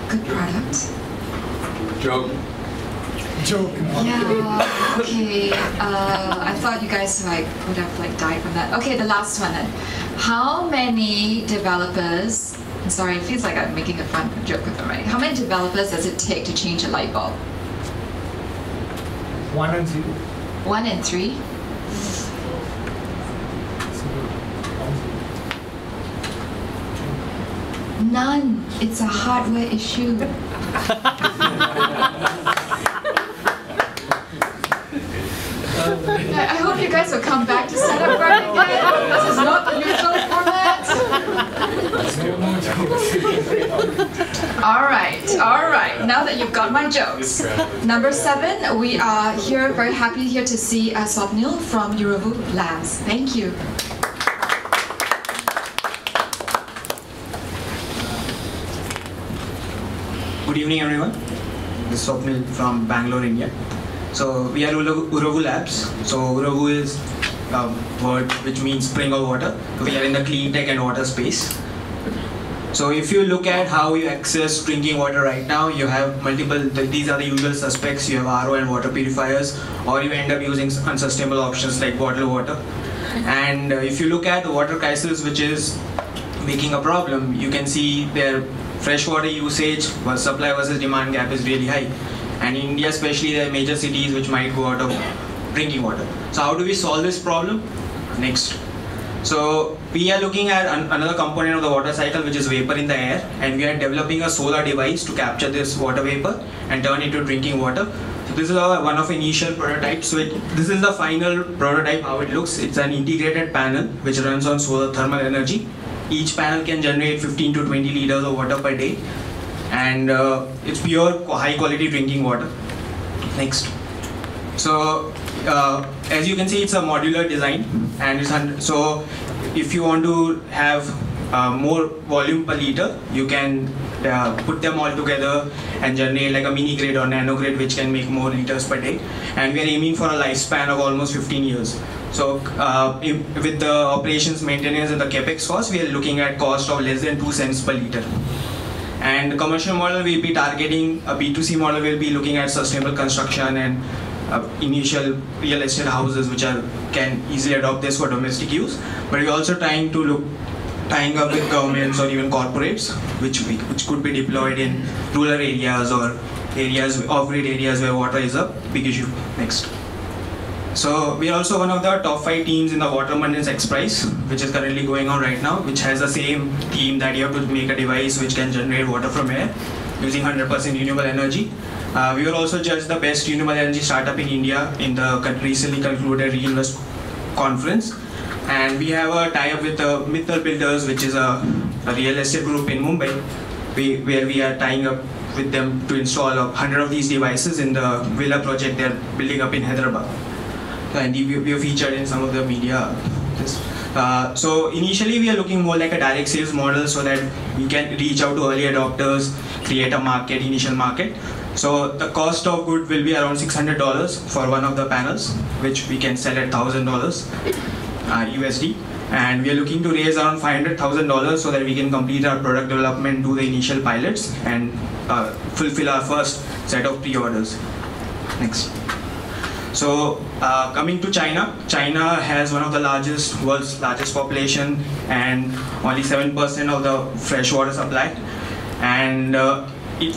good product. Joke. Yeah. Okay. I thought you guys would have died from that. Okay, the last one then. How many developers? I'm sorry, it feels like I'm making a fun joke of them, right? How many developers does it take to change a light bulb? 1 and 3. 1 and 3. None. It's a hardware issue. I hope you guys will come back to set up right again. This is not the usual format. All right. Now that you've got my jokes. Number 7, we are here, very happy here to see Swapnil from Eurovu Labs. Thank you. Good evening, everyone. This is Swapnil from Bangalore, India. So we are Eurovu Labs. So Eurovu is a word which means spring of water. We are in the clean tech and water space. So if you look at how you access drinking water right now, you have multiple, these are the usual suspects. You have RO and water purifiers, or you end up using unsustainable options like bottled water. And if you look at the water crisis, which is making a problem, you can see their freshwater usage, supply versus demand gap is really high. And in India especially, there are major cities which might go out of drinking water. So how do we solve this problem? Next. So we are looking at another component of the water cycle, which is vapor in the air, and we are developing a solar device to capture this water vapor and turn it into drinking water. So this is one of initial prototypes. So this is the final prototype, how it looks. It's an integrated panel which runs on solar thermal energy. Each panel can generate 15 to 20 liters of water per day, and it's pure high quality drinking water. Next. So as you can see, it's a modular design, and so if you want to have more volume per liter, you can put them all together and generate like a mini grid or nano grid, which can make more liters per day. And we are aiming for a lifespan of almost 15 years. So with the operations, maintenance, and the capex cost, we are looking at cost of less than 2 cents per liter. And the commercial model will be targeting a B2C model. Will be looking at sustainable construction and initial real estate houses which can easily adopt this for domestic use. But we're also tying up with governments or even corporates, which could be deployed in rural areas or areas, off-grid areas where water is a big issue. Next. So we are also one of the top 5 teams in the Water Abundance X Prize, which is currently going on right now, which has the same theme that you have to make a device which can generate water from air using 100% renewable energy. We were also judged the best renewable energy startup in India in the recently concluded Reinvest conference. And we have a tie-up with Mittal Builders, which is a real estate group in Mumbai, where we are tying up with them to install 100 of these devices in the villa project they're building up in Hyderabad. And we are featured in some of the media. So initially we are looking more like a direct sales model so that we can reach out to early adopters, create a initial market. So the cost of good will be around $600 for one of the panels, which we can sell at $1,000 USD. And we are looking to raise around $500,000 so that we can complete our product development, do the initial pilots, and fulfill our first set of pre-orders. Next. So coming to China, China has one of the world's largest population and only 7% of the fresh water supply. And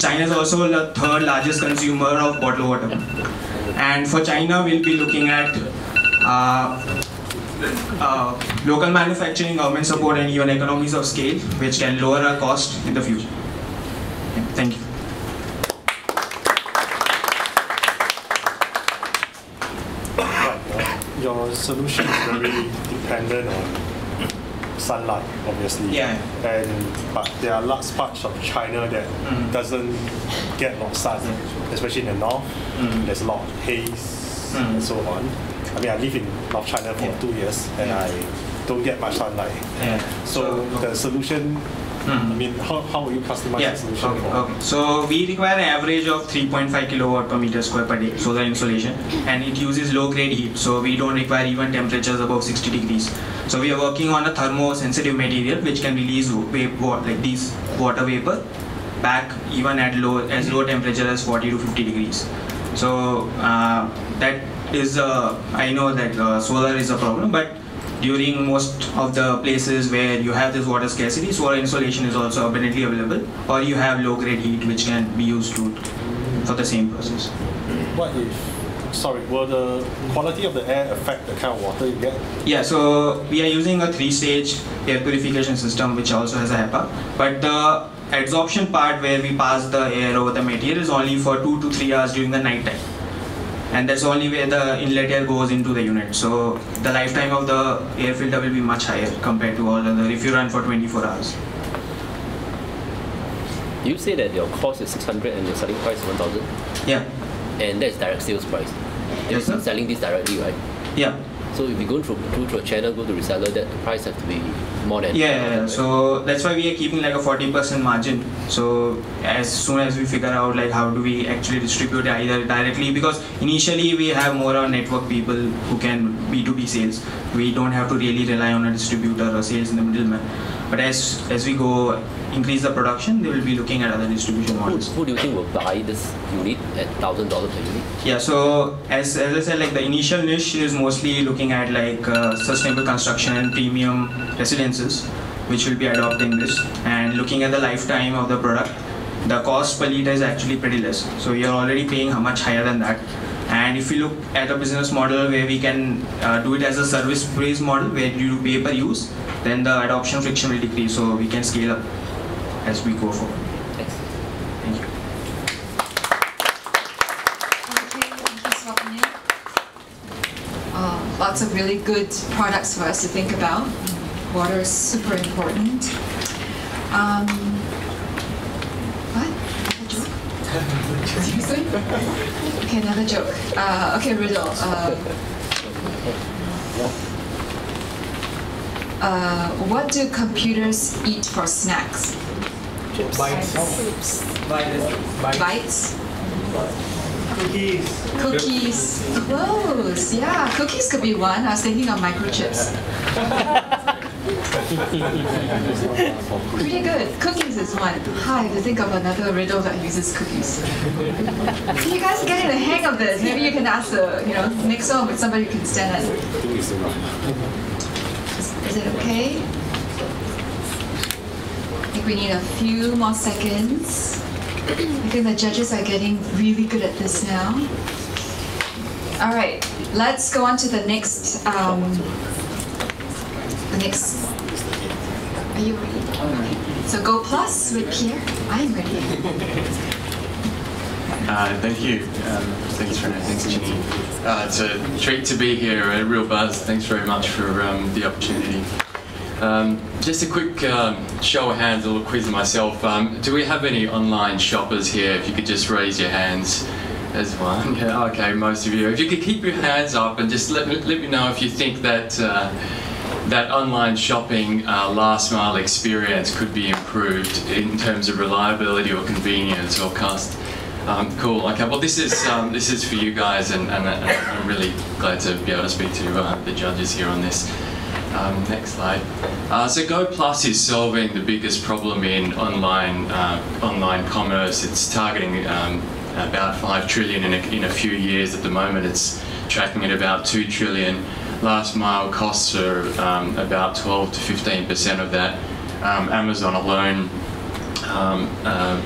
China is also the 3rd largest consumer of bottled water. And for China, we'll be looking at local manufacturing, government support, and even economies of scale, which can lower our cost in the future. Thank you. Your solution is very dependent on sunlight, obviously. Yeah. But there are large parts of China that doesn't get a lot of sun, especially in the north. There's a lot of haze and so on. I mean, I live in North China for 2 years and I don't get much sunlight. So the solution, I mean, how will you customize the solution? Okay. So we require an average of 3.5 kilowatt per meter square per day, solar insolation, and it uses low grade heat, so we don't require even temperatures above 60 degrees. So we are working on a thermosensitive material which can release like these water vapor back even at as low temperature as 40 to 50 degrees. So that is, I know that solar is a problem, but during most of the places where you have this water scarcity, solar insolation is also abundantly available, or you have low grade heat which can be used for the same process. Will the quality of the air affect the kind of water you get? Yeah, so we are using a 3-stage air purification system which also has a HEPA, but the adsorption part where we pass the air over the material is only for 2 to 3 hours during the night time. And that's only where the inlet air goes into the unit. So the lifetime of the air filter will be much higher compared to all other if you run for 24 hours. You say that your cost is 600 and your selling price is 1,000? Yeah. And that's direct sales price. Yes, you're selling this directly, right? Yeah. So if you go through a channel, go to reseller, that the price has to be more than... Yeah. So that's why we are keeping like a 40% margin. So as soon as we figure out like how do we actually distribute either directly, because initially we have more on network people who can B2B sales. We don't have to really rely on a distributor or sales in the middleman. But as we go increase the production, they will be looking at other distribution models. Who do you think will buy this unit at $1,000 per unit? Yeah, so as I said, like the initial niche is mostly looking at like sustainable construction and premium residences, which will be adopting this, and looking at the lifetime of the product. The cost per liter is actually pretty less, so you're already paying much higher than that. And if you look at a business model where we can do it as a service-based model where you do pay per use, then the adoption friction will decrease, so we can scale up as we go forward. Thanks. Thank you. Okay, thank you, Swapnil. Lots of really good products for us to think about. Water is super important. What? Seriously? Okay, another joke. Okay, riddle. What do computers eat for snacks? Bites. Bites? Cookies. Cookies. Close. Yeah, cookies could be one. I was thinking of microchips. Pretty good. Cookies is one. I have to think of another riddle that uses cookies. You guys are getting the hang of this. Maybe you can ask the next one with somebody who can stand it. Is it okay? I think we need a few more seconds. I think the judges are getting really good at this now. All right, let's go on to the next. Are you ready? Okay. So go plus with Pierre. I'm ready. Thank you. Thanks, Renee. Thanks, Ginny. It's a treat to be here. A real buzz. Thanks very much for the opportunity. Just a quick show of hands, a little quiz of myself. Do we have any online shoppers here? If you could just raise your hands. There's one. Yeah, okay, most of you. If you could keep your hands up and just let me know if you think that that online shopping last mile experience could be improved in terms of reliability or convenience or cost. Cool. Okay. Well, this is for you guys, and I'm really glad to be able to speak to the judges here on this. Next slide. So Go Plus is solving the biggest problem in online commerce. It's targeting about 5 trillion in a few years. At the moment, it's tracking at about 2 trillion. Last mile costs are about 12 to 15% of that. Amazon alone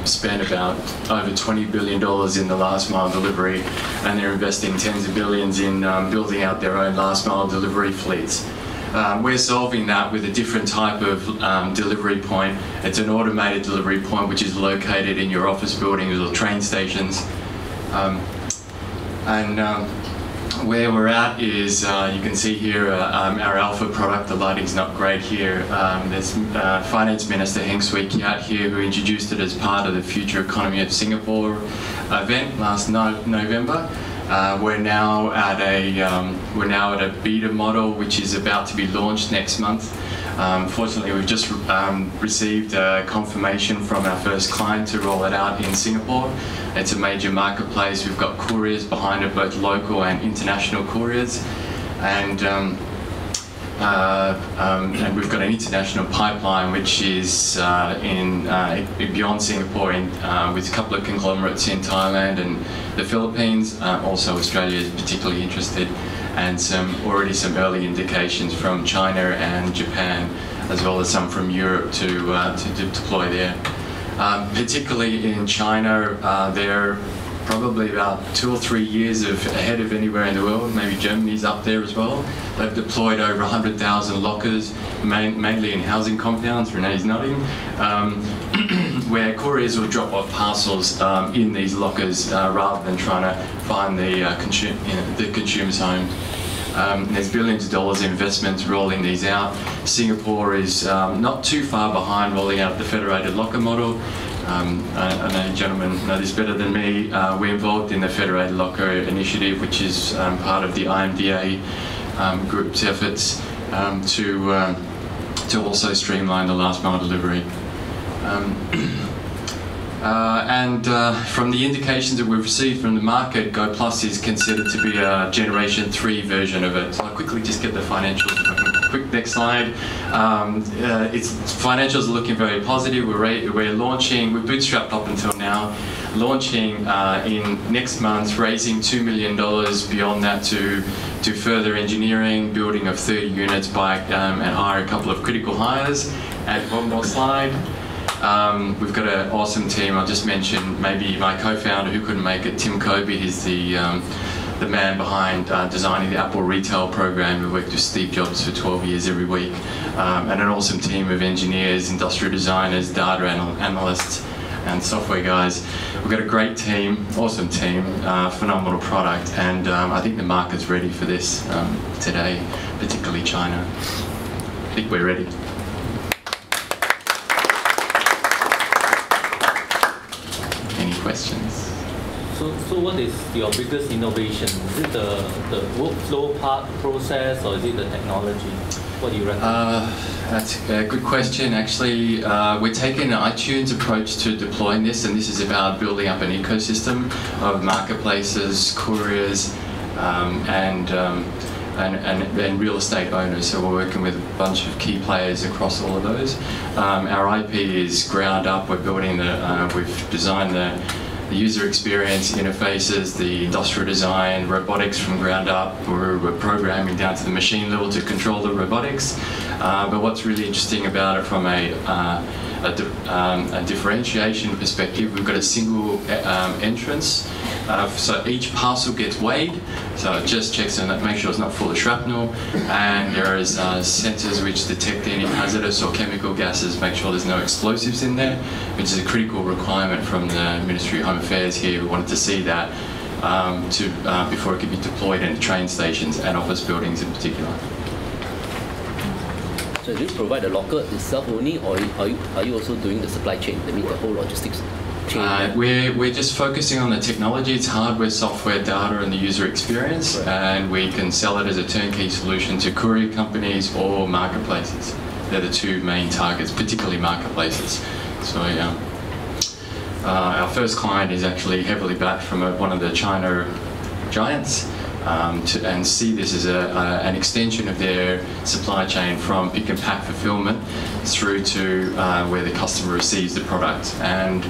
spent about over $20 billion in the last mile delivery, and they're investing tens of billions in building out their own last mile delivery fleets. We're solving that with a different type of delivery point. It's an automated delivery point which is located in your office buildings or train stations. Where we're at is, you can see here our alpha product. The lighting's not great here. There's Finance Minister Heng Swee Keat here, who introduced it as part of the Future Economy of Singapore event last November. We're now at a beta model which is about to be launched next month. Fortunately, we've just received confirmation from our first client to roll it out in Singapore. It's a major marketplace. We've got couriers behind it, both local and international couriers, and we've got an international pipeline which is beyond Singapore, with a couple of conglomerates in Thailand and the Philippines. Also, Australia is particularly interested, and already some early indications from China and Japan, as well as some from Europe to deploy there. Particularly in China, they're probably about 2 or 3 years ahead of anywhere in the world. Maybe Germany's up there as well. They've deployed over 100,000 lockers, mainly in housing compounds. Renee's nodding. Where couriers will drop off parcels in these lockers rather than trying to find the consumer's home. There's billions of dollars in investments rolling these out. Singapore is not too far behind rolling out the federated locker model. I know you gentlemen know this better than me. We're involved in the Federated Locker Initiative, which is part of the IMDA group's efforts to also streamline the last mile delivery. From the indications that we've received from the market, Go Plus is considered to be a Generation 3 version of it. So I'll quickly just get the financials. Quick next slide. Its financials are looking very positive. We're launching, we're bootstrapped up until now, launching in next month, raising $2 million beyond that to further engineering, building of 30 units and hire a couple of critical hires. And one more slide. We've got an awesome team. I'll just mention maybe my co-founder who couldn't make it, Tim Kobe. He's the man behind designing the Apple retail program. We worked with Steve Jobs for 12 years every week. And an awesome team of engineers, industrial designers, data analysts, and software guys. We've got a great team, awesome team, phenomenal product, and I think the market's ready for this today, particularly China. I think we're ready. questions. So what is your biggest innovation? Is it the workflow part process, or is it the technology? What do you recommend? That's a good question. Actually, we're taking an iTunes approach to deploying this, and this is about building up an ecosystem of marketplaces, couriers, and real estate owners. So we're working with a bunch of key players across all of those. Our IP is ground up. We're building we've designed the user experience interfaces, the industrial design, robotics from ground up. We're programming down to the machine level to control the robotics. But what's really interesting about it from a differentiation perspective, we've got a single entrance. So each parcel gets weighed, so it just checks and makes sure it's not full of shrapnel, and there is sensors which detect any hazardous or chemical gases, make sure there's no explosives in there, which is a critical requirement from the Ministry of Home Affairs here. We wanted to see that before it could be deployed into train stations and office buildings in particular. So do you provide the locker itself only, or are you also doing the supply chain, that means the whole logistics? We're just focusing on the technology. It's hardware, software, data, and the user experience, and we can sell it as a turnkey solution to courier companies or marketplaces. They're the two main targets, particularly marketplaces. So our first client is actually heavily backed from one of the China giants, and see this as an extension of their supply chain from pick and pack fulfillment through to where the customer receives the product. And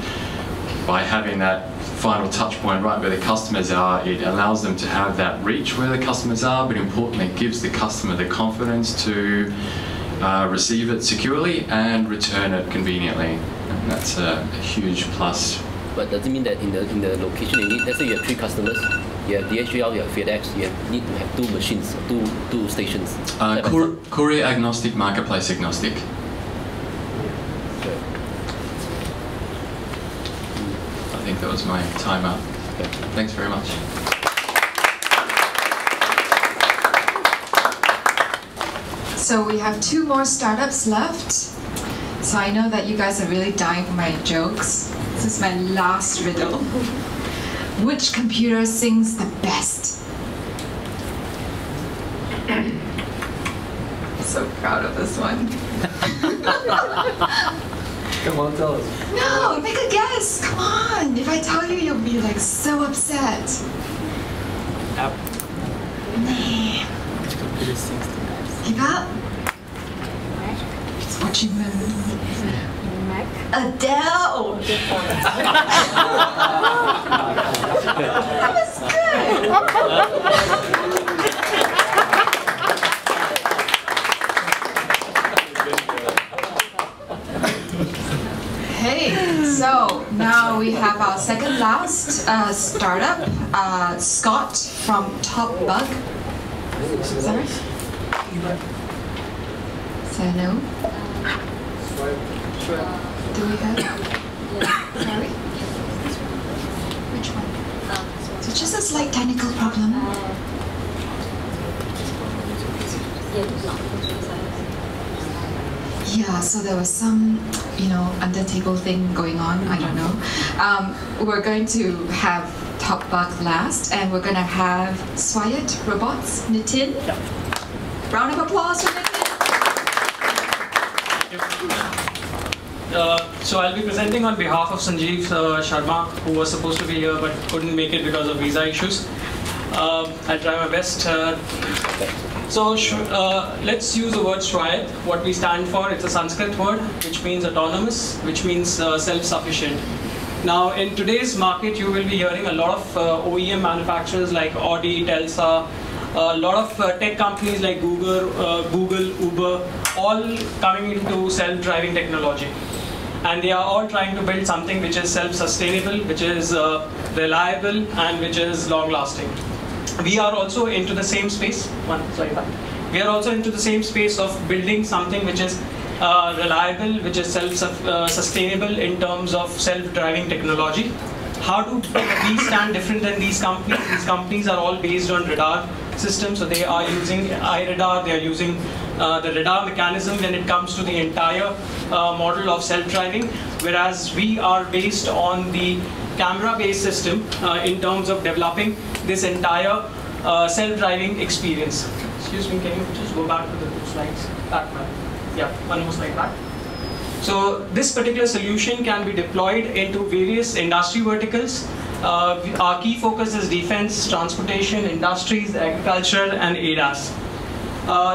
by having that final touch point right where the customers are, it allows them to have that reach where the customers are, but importantly it gives the customer the confidence to receive it securely and return it conveniently. And that's a huge plus. But does it mean that in the location you need, let's say you have 3 customers, you have DHL, you have FedEx, you need to have 2 machines, two stations? Courier agnostic, marketplace agnostic. I think that was my time up. Thanks very much. So we have 2 more startups left. So I know that you guys are really dying for my jokes. This is my last riddle. Which computer sings the best? So proud of this one. Come on, tell us. No, make a guess. Come on. If I tell you, you'll be like so upset. Nah. Give up. It's watching movies. Adele. That was good. Hey, so now we have our second last startup, Scott from Top Bug. Is that right? Say no? Do we have? Sorry? Which one? So just a slight technical problem. Yeah, so there was some, under table thing going on, I don't know. We're going to have Top Bug last, and we're going to have Swayat Robots, Nitin. Round of applause for Nitin. So I'll be presenting on behalf of Sanjeev Sharma, who was supposed to be here but couldn't make it because of visa issues. I'll try my best. So let's use the word Swayat. What we stand for, it's a Sanskrit word which means autonomous, which means self-sufficient. Now in today's market you will be hearing a lot of OEM manufacturers like Audi, Telsa, a lot of tech companies like Google, Uber, all coming into self-driving technology. And they are all trying to build something which is self-sustainable, which is reliable, and which is long-lasting. We are also into the same space. We are also into the same space of building something which is reliable, which is self-sustainable in terms of self-driving technology. How do we stand different than these companies? These companies are all based on radar, system. So they are using iRadar, they are using the radar mechanism when it comes to the entire model of self-driving, whereas we are based on the camera-based system in terms of developing this entire self-driving experience. Excuse me, can you just go back to the 2 slides? Back. Yeah, one more slide back. So this particular solution can be deployed into various industry verticals. Our key focus is defense, transportation, industries, agriculture, and ADAS.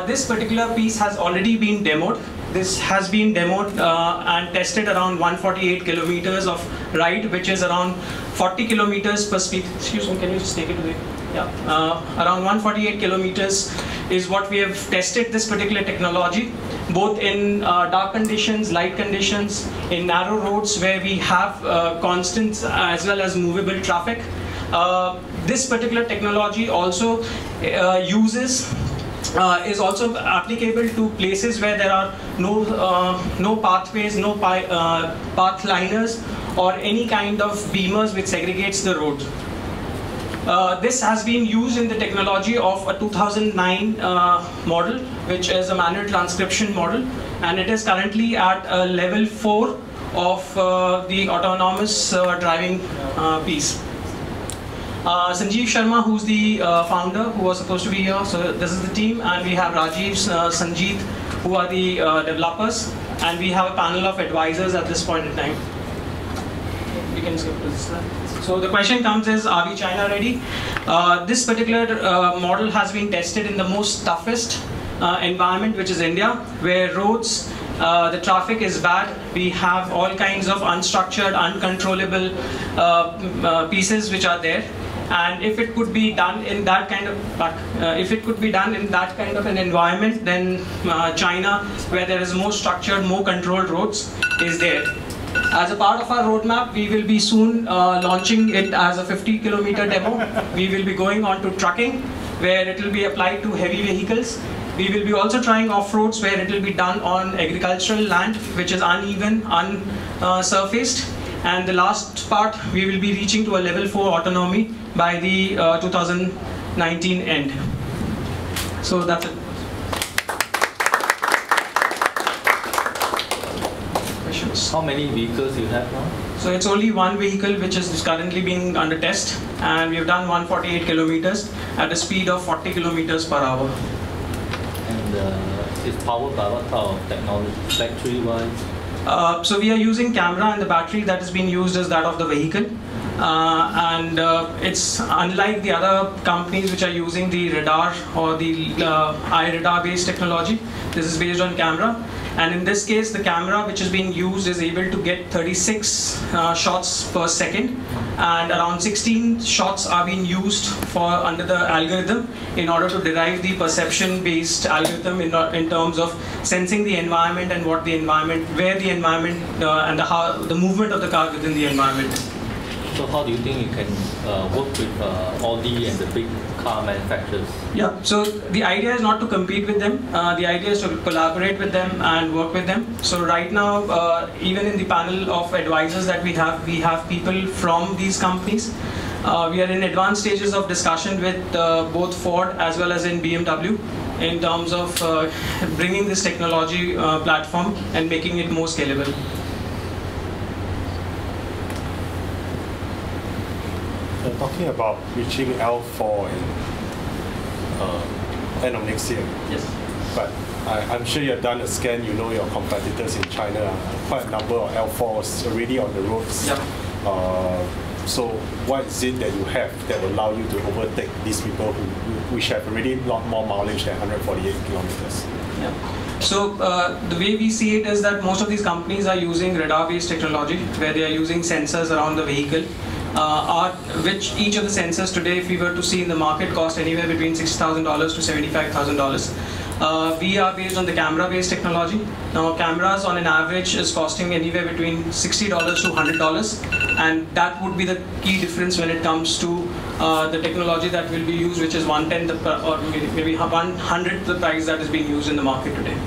This particular piece has already been demoed. This has been demoed and tested around 148 kilometers of ride, which is around 40 kilometers per speed. Excuse me, can you just take it away? Yeah, around 148 kilometers is what we have tested this particular technology, both in dark conditions, light conditions, in narrow roads where we have constant as well as movable traffic. This particular technology also is also applicable to places where there are no pathways, no path liners, or any kind of beamers which segregates the road. This has been used in the technology of a 2009 model, which is a manual transcription model, and it is currently at level 4 of the autonomous driving piece. Sanjeev Sharma, who's the founder, who was supposed to be here, so this is the team, and we have Rajiv, Sanjeet, who are the developers, and we have a panel of advisors at this point in time. We can skip to this slide. So the question comes is, are we China ready? This particular model has been tested in the most toughest environment, which is India, where roads, the traffic is bad. We have all kinds of unstructured, uncontrollable pieces which are there. And if it could be done in that kind of an environment, then China, where there is more structured, more controlled roads, is there. As a part of our roadmap, we will be soon launching it as a 50-kilometer demo. We will be going on to trucking, where it will be applied to heavy vehicles. We will be also trying off-roads, where it will be done on agricultural land, which is uneven, unsurfaced. And the last part, we will be reaching to a level 4 autonomy by the 2019 end. So that's it. How many vehicles you have now? So it's only one vehicle which is currently being under test, and we have done 148 kilometers at a speed of 40 kilometers per hour. And it's powered by what type of technology, battery-wise? So we are using camera, and the battery that is being used is that of the vehicle. And it's unlike the other companies which are using the radar or the iRadar based technology. This is based on camera. And in this case, the camera which is being used is able to get 36 shots per second, and around 16 shots are being used under the algorithm in order to derive the perception-based algorithm in terms of sensing the environment and where the environment and the movement of the car within the environment. So how do you think you can work with Audi and the big car manufacturers? Yeah, so the idea is not to compete with them. The idea is to collaborate with them and work with them. So right now, even in the panel of advisors that we have people from these companies. We are in advanced stages of discussion with both Ford as well as in BMW in terms of bringing this technology platform and making it more scalable. Talking about reaching L4 in end of next year. Yes. But I'm sure you've done a scan, you know your competitors in China are quite a number of L4s already on the roads. Yep. So what is it that you have that will allow you to overtake these people which have already a lot more mileage than 148 kilometers? Yeah. So the way we see it is that most of these companies are using radar-based technology, where they are using sensors around the vehicle. Which each of the sensors today, if we were to see in the market, cost anywhere between $6,000 to $75,000. We are based on the camera-based technology. Now, cameras on an average is costing anywhere between $60 to $100, and that would be the key difference when it comes to the technology that will be used, which is 1/10 or maybe 1/100th the price that is being used in the market today.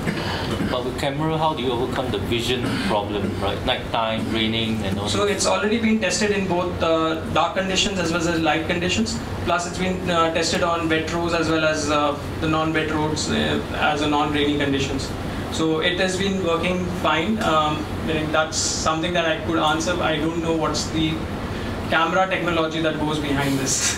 But with camera, how do you overcome the vision problem, right? Nighttime, raining, and all. So it's already been tested in both dark conditions as well as light conditions. Plus, it's been tested on wet roads as well as the non-wet roads as a non-rainy conditions. So it has been working fine. That's something that I could answer. I don't know what's the camera technology that goes behind this.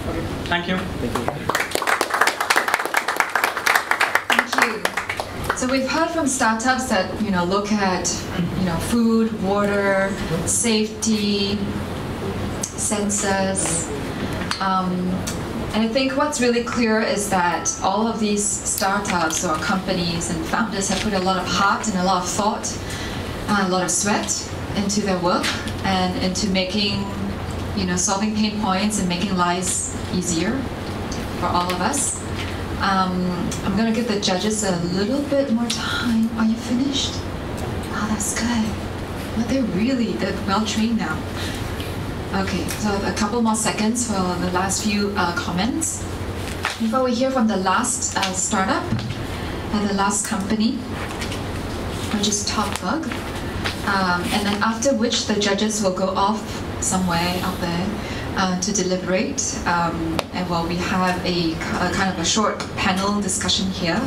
Okay, thank you. Thank you. Thank you. So we've heard from startups that look at food, water, safety, sensors. And I think what's really clear is that all of these startups or companies and founders have put a lot of heart and a lot of thought, a lot of sweat into their work and into making, solving pain points and making lives easier for all of us. I'm going to give the judges a little bit more time. Are you finished? Oh, that's good. But they're well trained now. Okay, so a couple more seconds for the last few comments. Before we hear from the last startup, the last company, which is TopBug, and then after which the judges will go off somewhere out there to deliberate, and we have a kind of a short panel discussion here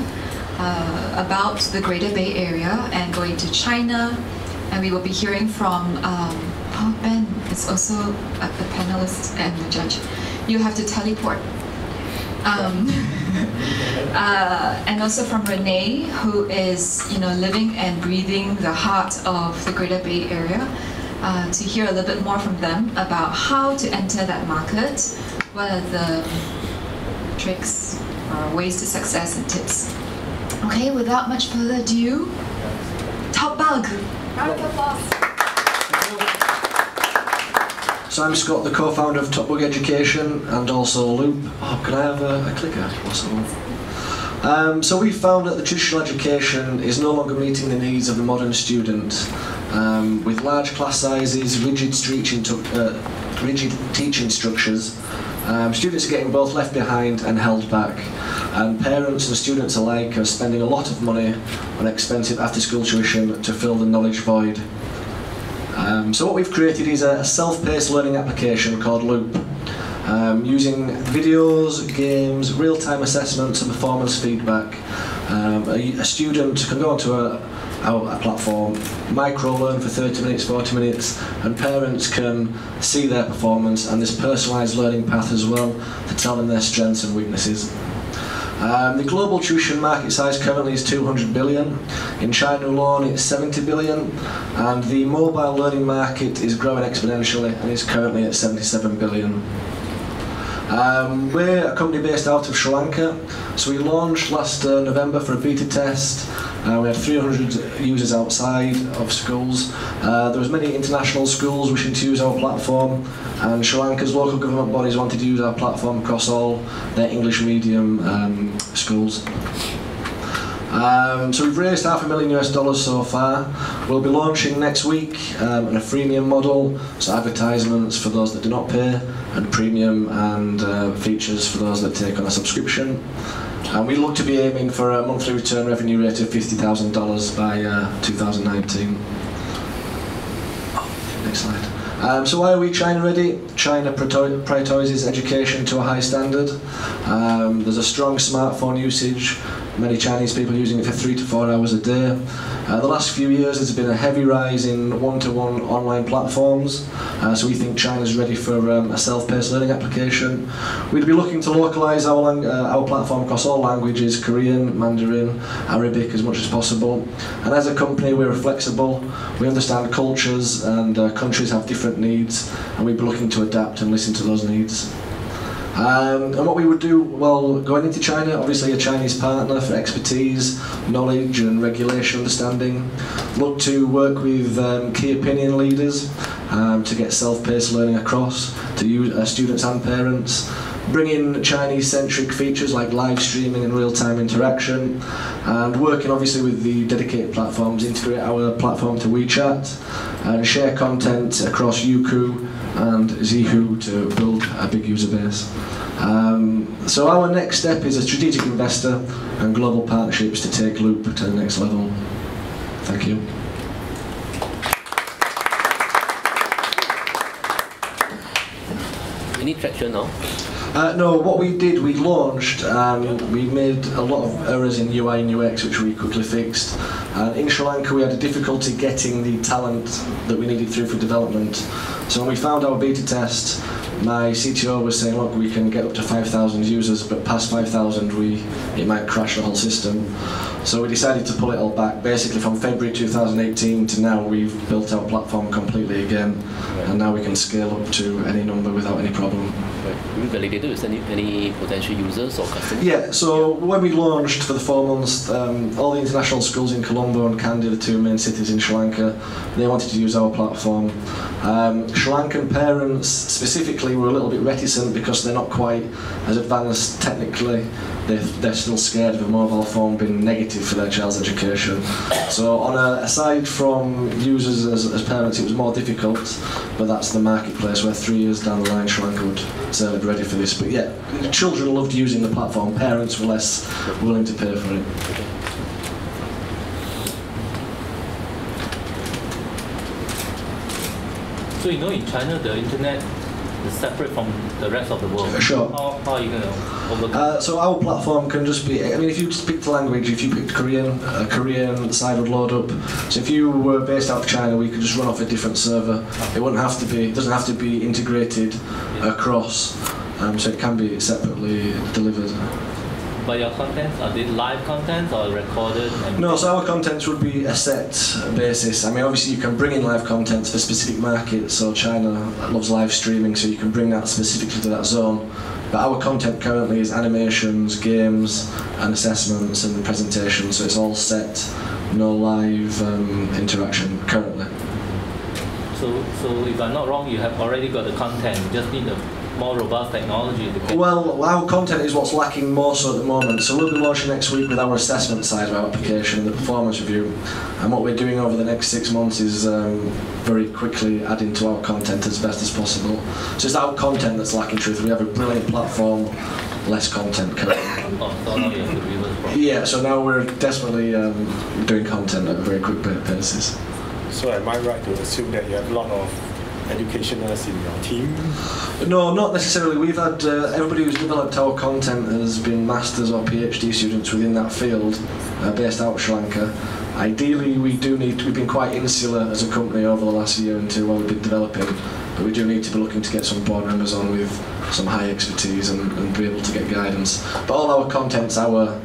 about the Greater Bay Area and going to China, and we will be hearing from Ben is also the panelist and the judge. You have to teleport. And also from Renee, who is living and breathing the heart of the Greater Bay Area, to hear a little bit more from them about how to enter that market, what are the tricks or ways to success and tips. Okay, without much further ado, TopBug. Round of applause. So I'm Scott, the co-founder of TopBug Education and also Loop. Oh, can I have a clicker? Possible. So we found that the traditional education is no longer meeting the needs of the modern student. With large class sizes, rigid teaching structures, students are getting both left behind and held back. And parents and students alike are spending a lot of money on expensive after-school tuition to fill the knowledge void. So what we've created is a self-paced learning application called Loop, using videos, games, real-time assessments and performance feedback. A student can go onto a platform, micro-learn for 30 minutes, 40 minutes, and parents can see their performance and this personalised learning path as well to tell them their strengths and weaknesses. The global tuition market size currently is 200 billion. In China alone it's 70 billion, and the mobile learning market is growing exponentially and is currently at 77 billion. We're a company based out of Sri Lanka, so we launched last November for a beta test. We had 300 users outside of schools. There was many international schools wishing to use our platform, and Sri Lanka's local government bodies wanted to use our platform across all their English medium schools. So we've raised $500,000 US so far. We'll be launching next week in a freemium model, so advertisements for those that do not pay, and premium and features for those that take on a subscription. And we look to be aiming for a monthly return revenue rate of $50,000 by 2019. Next slide. So why are we China ready? China prioritises education to a high standard. There's a strong smartphone usage, many Chinese people using it for 3 to 4 hours a day. The last few years there's been a heavy rise in one-to-one online platforms, so we think China's ready for a self-paced learning application. We'd be looking to localise our platform across all languages, Korean, Mandarin, Arabic as much as possible. And as a company we're flexible, we understand cultures and countries have different needs, and we'd be looking to adapt and listen to those needs. And what we would do, well, going into China, obviously a Chinese partner for expertise, knowledge and regulation understanding. Look to work with key opinion leaders to get self-paced learning across to students and parents. bring in Chinese-centric features like live streaming and real-time interaction, and working obviously with the dedicated platforms, integrate our platform to WeChat, and share content across Youku and Zhihu to build a big user base. So our next step is a strategic investor and global partnerships to take Loop to the next level. Thank you. Any traction now? No, what we did, we launched, we made a lot of errors in UI and UX which we quickly fixed. In Sri Lanka we had a difficulty getting the talent that we needed through for development. So when we found our beta test, my CTO was saying, look, we can get up to 5,000 users, but past 5,000 it might crash the whole system. So we decided to pull it all back. Basically from February 2018 to now we've built our platform completely again, and now we can scale up to any number without any problem. Have you validated with any potential users or customers? Yeah, so when we launched for the 4 months, all the international schools in Colombo and Kandy, the 2 main cities in Sri Lanka, they wanted to use our platform. Sri Lankan parents specifically were a little bit reticent because they're not quite as advanced technically. They're still scared of a mobile phone being negative for their child's education. So aside from users as parents, it was more difficult, but that's the marketplace where 3 years down the line Sri Lanka would certainly be ready for this. But yeah, children loved using the platform, parents were less willing to pay for it. So you know in China the internet is separate from the rest of the world. Sure. How are you going to overcome? So our platform can just be, I mean, if you just pick the language, if you picked Korean, Korean side would load up. So if you were based out of China, we could just run off a different server. It wouldn't have to be, it doesn't have to be integrated across, so it can be separately delivered. But your contents, are they live contents or recorded? No, so our contents would be a set basis. I mean, obviously you can bring in live contents for specific markets, so China loves live streaming, so you can bring that specifically to that zone. But our content currently is animations, games, and assessments and presentations, so it's all set, no live interaction currently. So if I'm not wrong, you have already got the content, you just need a more robust technology to get. Well, our content is what's lacking more so at the moment. So we'll be launching next week with our assessment side of our application and the performance review. And what we're doing over the next 6 months is very quickly adding to our content as best as possible. So it's our content that's lacking truth. We have a brilliant platform, less content currently. So now you have to reverse problem. Yeah, so now we're desperately doing content at a very quick basis. So am I right to assume that you have a lot of educationers in your team? No, not necessarily. We've had everybody who's developed our content has been masters or PhD students within that field, based out of Sri Lanka. Ideally, we've been quite insular as a company over the last year and two while we've been developing, but we do need to be looking to get some board members on with some high expertise and be able to get guidance. But all our contents are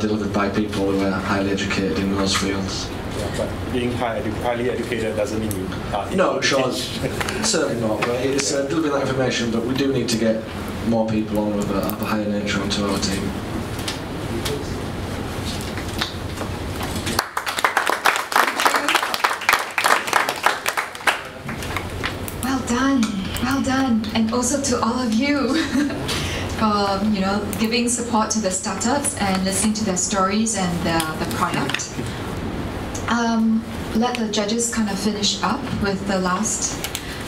delivered by people who are highly educated in those fields. Yeah, but being highly educated doesn't mean you are. No, sure, certainly not. Right? It's delivering that information, but we do need to get more people on with a higher nature onto our team. Well done, and also to all of you for giving support to the startups and listening to their stories and the product. Let the judges kind of finish up with the last,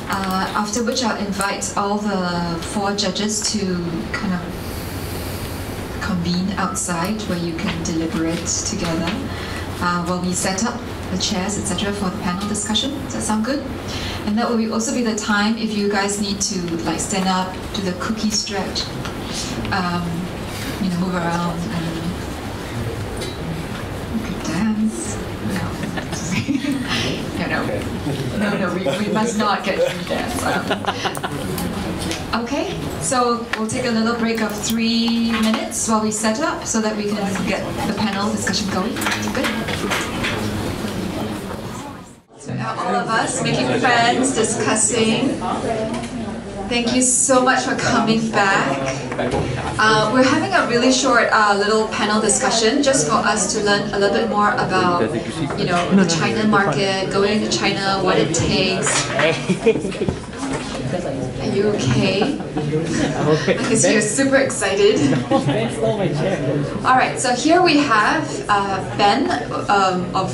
after which I'll invite all the 4 judges to kind of convene outside where you can deliberate together while we set up the chairs, etc. for the panel discussion. Does that sound good? And that will also be the time if you guys need to like stand up, do the cookie stretch, move around and you could dance. No, we must not get through dance. Okay, so we'll take a little break of 3 minutes while we set up so that we can get the panel discussion going. Good. So now all of us making friends, discussing. Thank you so much for coming back. We're having a really short little panel discussion just for us to learn a little bit more about, the China market, going to China, what it takes. you okay? I can see you're super excited. All right, so here we have Ben, of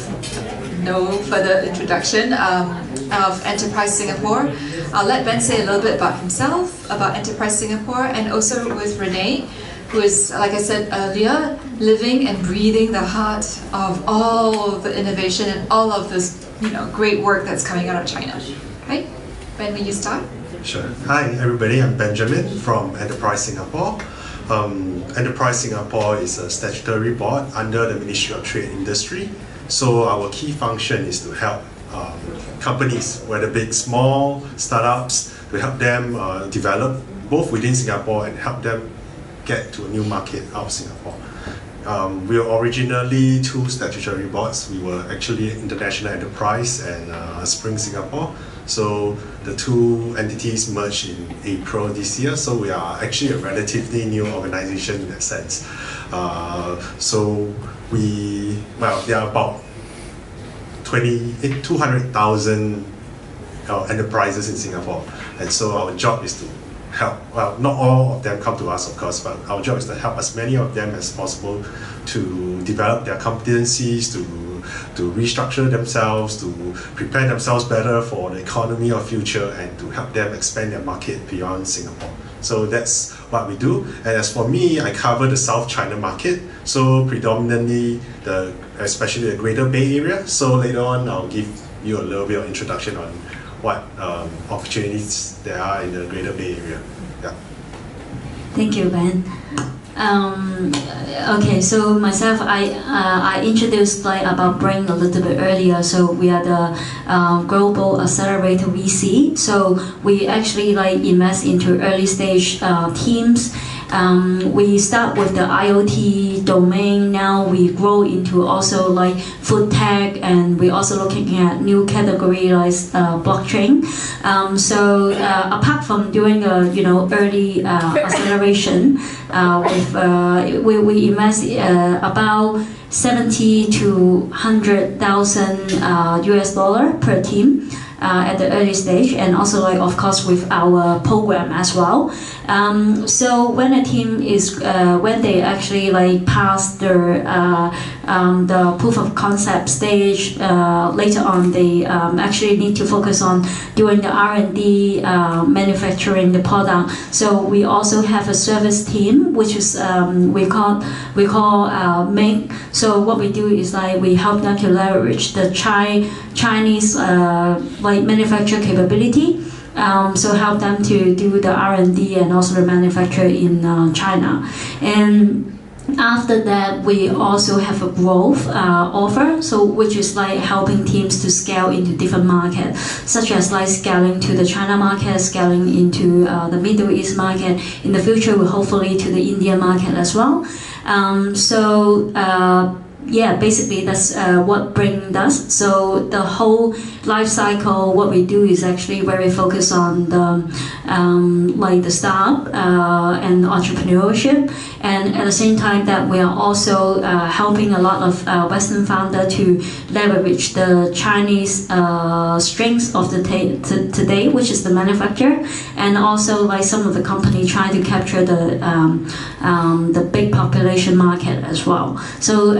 no further introduction, of Enterprise Singapore. I'll let Ben say a little bit about himself, about Enterprise Singapore, and also with Renee, who is, like I said earlier, living and breathing the heart of all of the innovation and all of this, great work that's coming out of China. Right? Ben, will you start? Sure. Hi, everybody. I'm Benjamin from Enterprise Singapore. Enterprise Singapore is a statutory board under the Ministry of Trade and Industry. So our key function is to help companies, whether big, small, startups, to help them develop both within Singapore and help them get to a new market out of Singapore. We were originally two statutory boards. We were actually International Enterprise and Spring Singapore. So the two entities merged in April this year. So we are actually a relatively new organization in that sense. There are about 200,000 enterprises in Singapore. And so our job is to help, well, not all of them come to us, of course, but our job is to help as many of them as possible to develop their competencies, to restructure themselves, to prepare themselves better for the economy of future, and to help them expand their market beyond Singapore. So that's what we do. And as for me, I cover the South China market, so predominantly especially the Greater Bay Area. So later on, I'll give you a little bit of introduction on what opportunities there are in the Greater Bay Area. Yeah. Thank you, Ben. Okay, so myself, I introduced about Brinc a little bit earlier. So we are the global accelerator VC. So we actually invest into early stage teams. We start with the IoT domain. Now we grow into also food tech, and we're also looking at new category like blockchain. Apart from doing early acceleration, we invest about 70 to 100,000 US dollar per team. At the early stage, and also of course with our program as well. So when a team is when they actually pass the proof of concept stage, later on they actually need to focus on doing the R&D, manufacturing the product. So we also have a service team, which is we call make. So what we do is we help them to leverage the Chinese manufacture capability, so help them to do the R&D and also the manufacture in China. And after that, we also have a growth offer, so which is helping teams to scale into different markets, such as scaling to the China market, scaling into the Middle East market. In the future, we hopefully to the Indian market as well. Yeah, basically that's what Brinc does. So the whole life cycle, what we do is actually very focused on the startup and entrepreneurship, and at the same time that we are also helping a lot of Western founders to leverage the Chinese strengths of the today, which is the manufacturer, and also some of the company trying to capture the big population market as well. So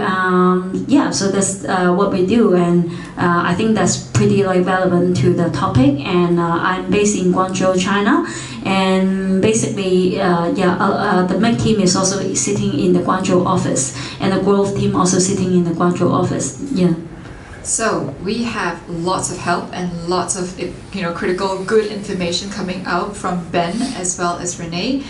yeah, so that's what we do, and I think that's pretty relevant to the topic. And I'm based in Guangzhou, China, and basically the MEC team is also sitting in the Guangzhou office, and the growth team also sitting in the Guangzhou office. Yeah. So we have lots of help and lots of critical good information coming out from Ben as well as Renee.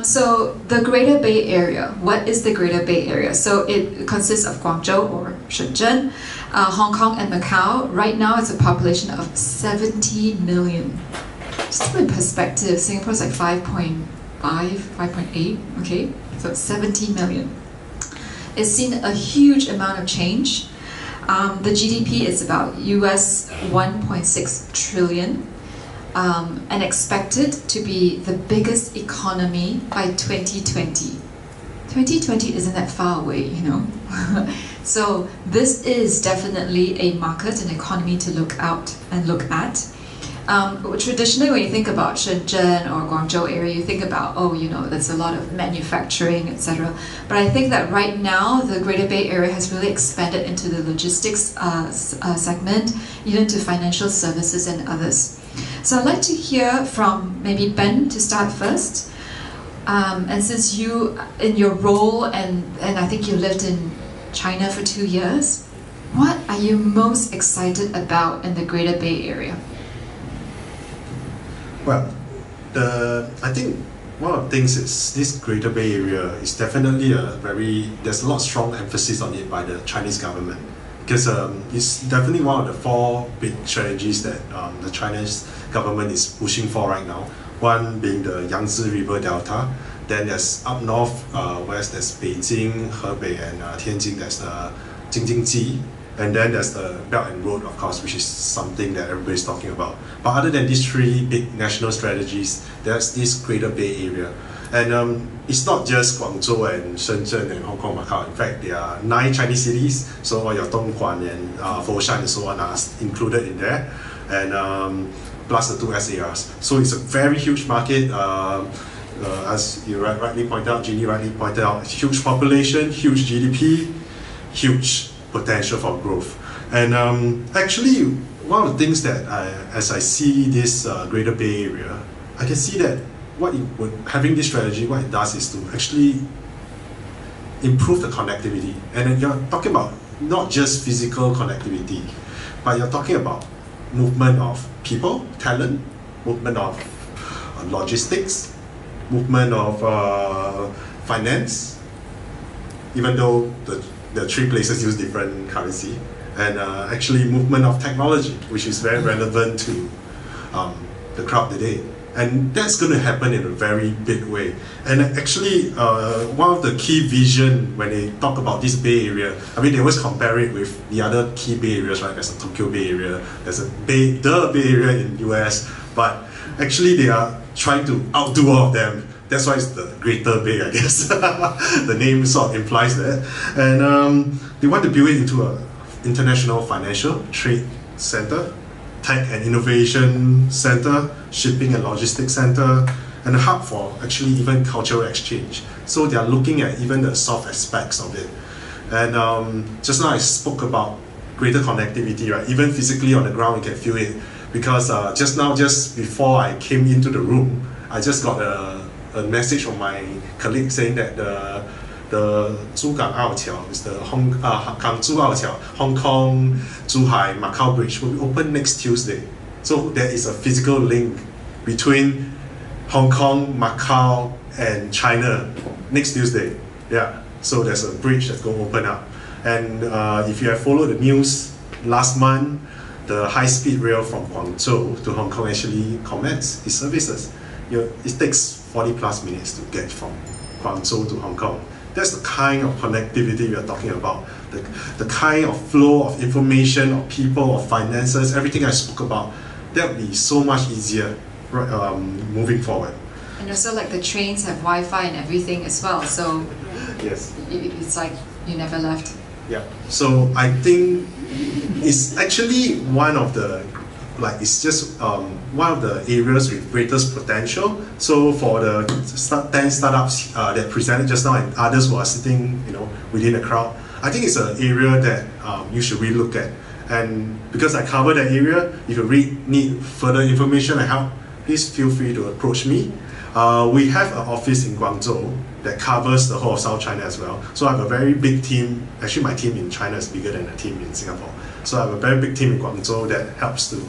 So the Greater Bay Area, what is the Greater Bay Area? So it consists of Guangzhou or Shenzhen, Hong Kong and Macau. Right now it's a population of 70 million. Just to put in perspective, Singapore is 5.5, 5.8, okay? So 70 million. It's seen a huge amount of change. The GDP is about US 1.6 trillion. And expected to be the biggest economy by 2020. 2020 isn't that far away, So this is definitely a market, an economy to look out and look at. Traditionally, when you think about Shenzhen or Guangzhou area, you think about, oh, you know, there's a lot of manufacturing, etc. But I think that right now, the Greater Bay Area has really expanded into the logistics segment, even to financial services and others. So I'd like to hear from maybe Ben to start first. And since you, in your role, and I think you lived in China for 2 years, what are you most excited about in the Greater Bay Area? Well, I think one of the things is this Greater Bay Area is definitely there's a lot of strong emphasis on it by the Chinese government, because it's definitely one of the 4 big strategies that the Chinese government is pushing for right now. One being the Yangtze River Delta, then there's up north, west, there's Beijing, Hebei, and Tianjin, there's the Jing-Jin-Ji. And then there's the Belt and Road, of course, which is something that everybody's talking about. But other than these 3 big national strategies, there's this Greater Bay Area. And it's not just Guangzhou and Shenzhen and Hong Kong, Macau. In fact, there are 9 Chinese cities, so all your Dongguan and Foshan and so on are included in there. And plus the 2 SARs. So it's a very huge market. As you rightly pointed out, Jeannie rightly pointed out, huge population, huge GDP, huge potential for growth. And actually, one of the things that as I see this Greater Bay Area, I can see that having this strategy, what it does is to actually improve the connectivity. And you're talking about not just physical connectivity, but you're talking about movement of people, talent, movement of logistics, movement of finance, even though the 3 places use different currency, and actually movement of technology, which is very relevant to the crowd today. And that's going to happen in a very big way. And actually, one of the key vision when they talk about this Bay Area, I mean, they always compare it with the other key Bay Areas, right? There's a Tokyo Bay Area, there's the Bay Area in US, but actually they are trying to outdo all of them. That's why it's the Greater Bay, I guess. The name sort of implies that. And they want to build it into an international financial trade center, tech and innovation center, shipping and logistics center, and a hub for actually even cultural exchange. So they are looking at even the soft aspects of it. And just now I spoke about greater connectivity, right? Even physically on the ground, you can feel it. Because just before I came into the room, I just got a message from my colleague saying that the Zhugang Aoqiao is the Hangzhou Aoqiao, Hong Kong, Zhuhai, Macau Bridge will be open next Tuesday. So there is a physical link between Hong Kong, Macau, and China next Tuesday. Yeah, so there's a bridge that's going to open up. And if you have followed the news last month, the high-speed rail from Guangzhou to Hong Kong actually commenced its services. It takes 40+ minutes to get from Guangzhou to Hong Kong. That's the kind of connectivity we are talking about. The kind of flow of information, of people, of finances, everything I spoke about, that would be so much easier moving forward. And also, like, the trains have Wi-Fi and everything as well, so yes, it's like you never left. Yeah, so I think it's actually one of the, it's just one of the areas with greatest potential. So for the 10 startups that presented just now and others who are sitting, within the crowd, I think it's an area that you should really look at. And because I cover that area, if you need further information and help, please feel free to approach me. We have an office in Guangzhou that covers the whole of South China as well. So I have a very big team. Actually, my team in China is bigger than the team in Singapore. So I have a very big team in Guangzhou that helps to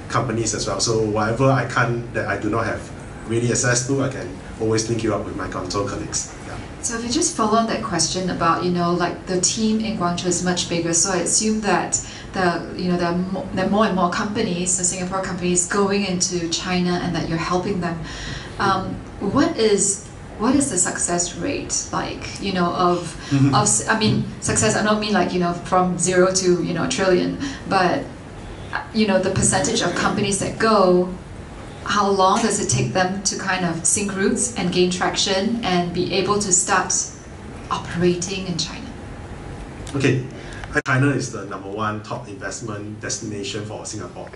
companies as well. So whatever I can that I do not have really access to, I can always link you up with my Guangzhou colleagues. Yeah. So if you just follow on that question about, the team in Guangzhou is much bigger. So I assume that there are more and more companies, the Singapore companies, going into China, and that you're helping them. What is the success rate like? I mean, success. I don't mean like from 0 to a trillion, but the percentage of companies that go. How long does it take them to kind of sink roots and gain traction and be able to start operating in China? Okay, China is the #1 top investment destination for Singapore.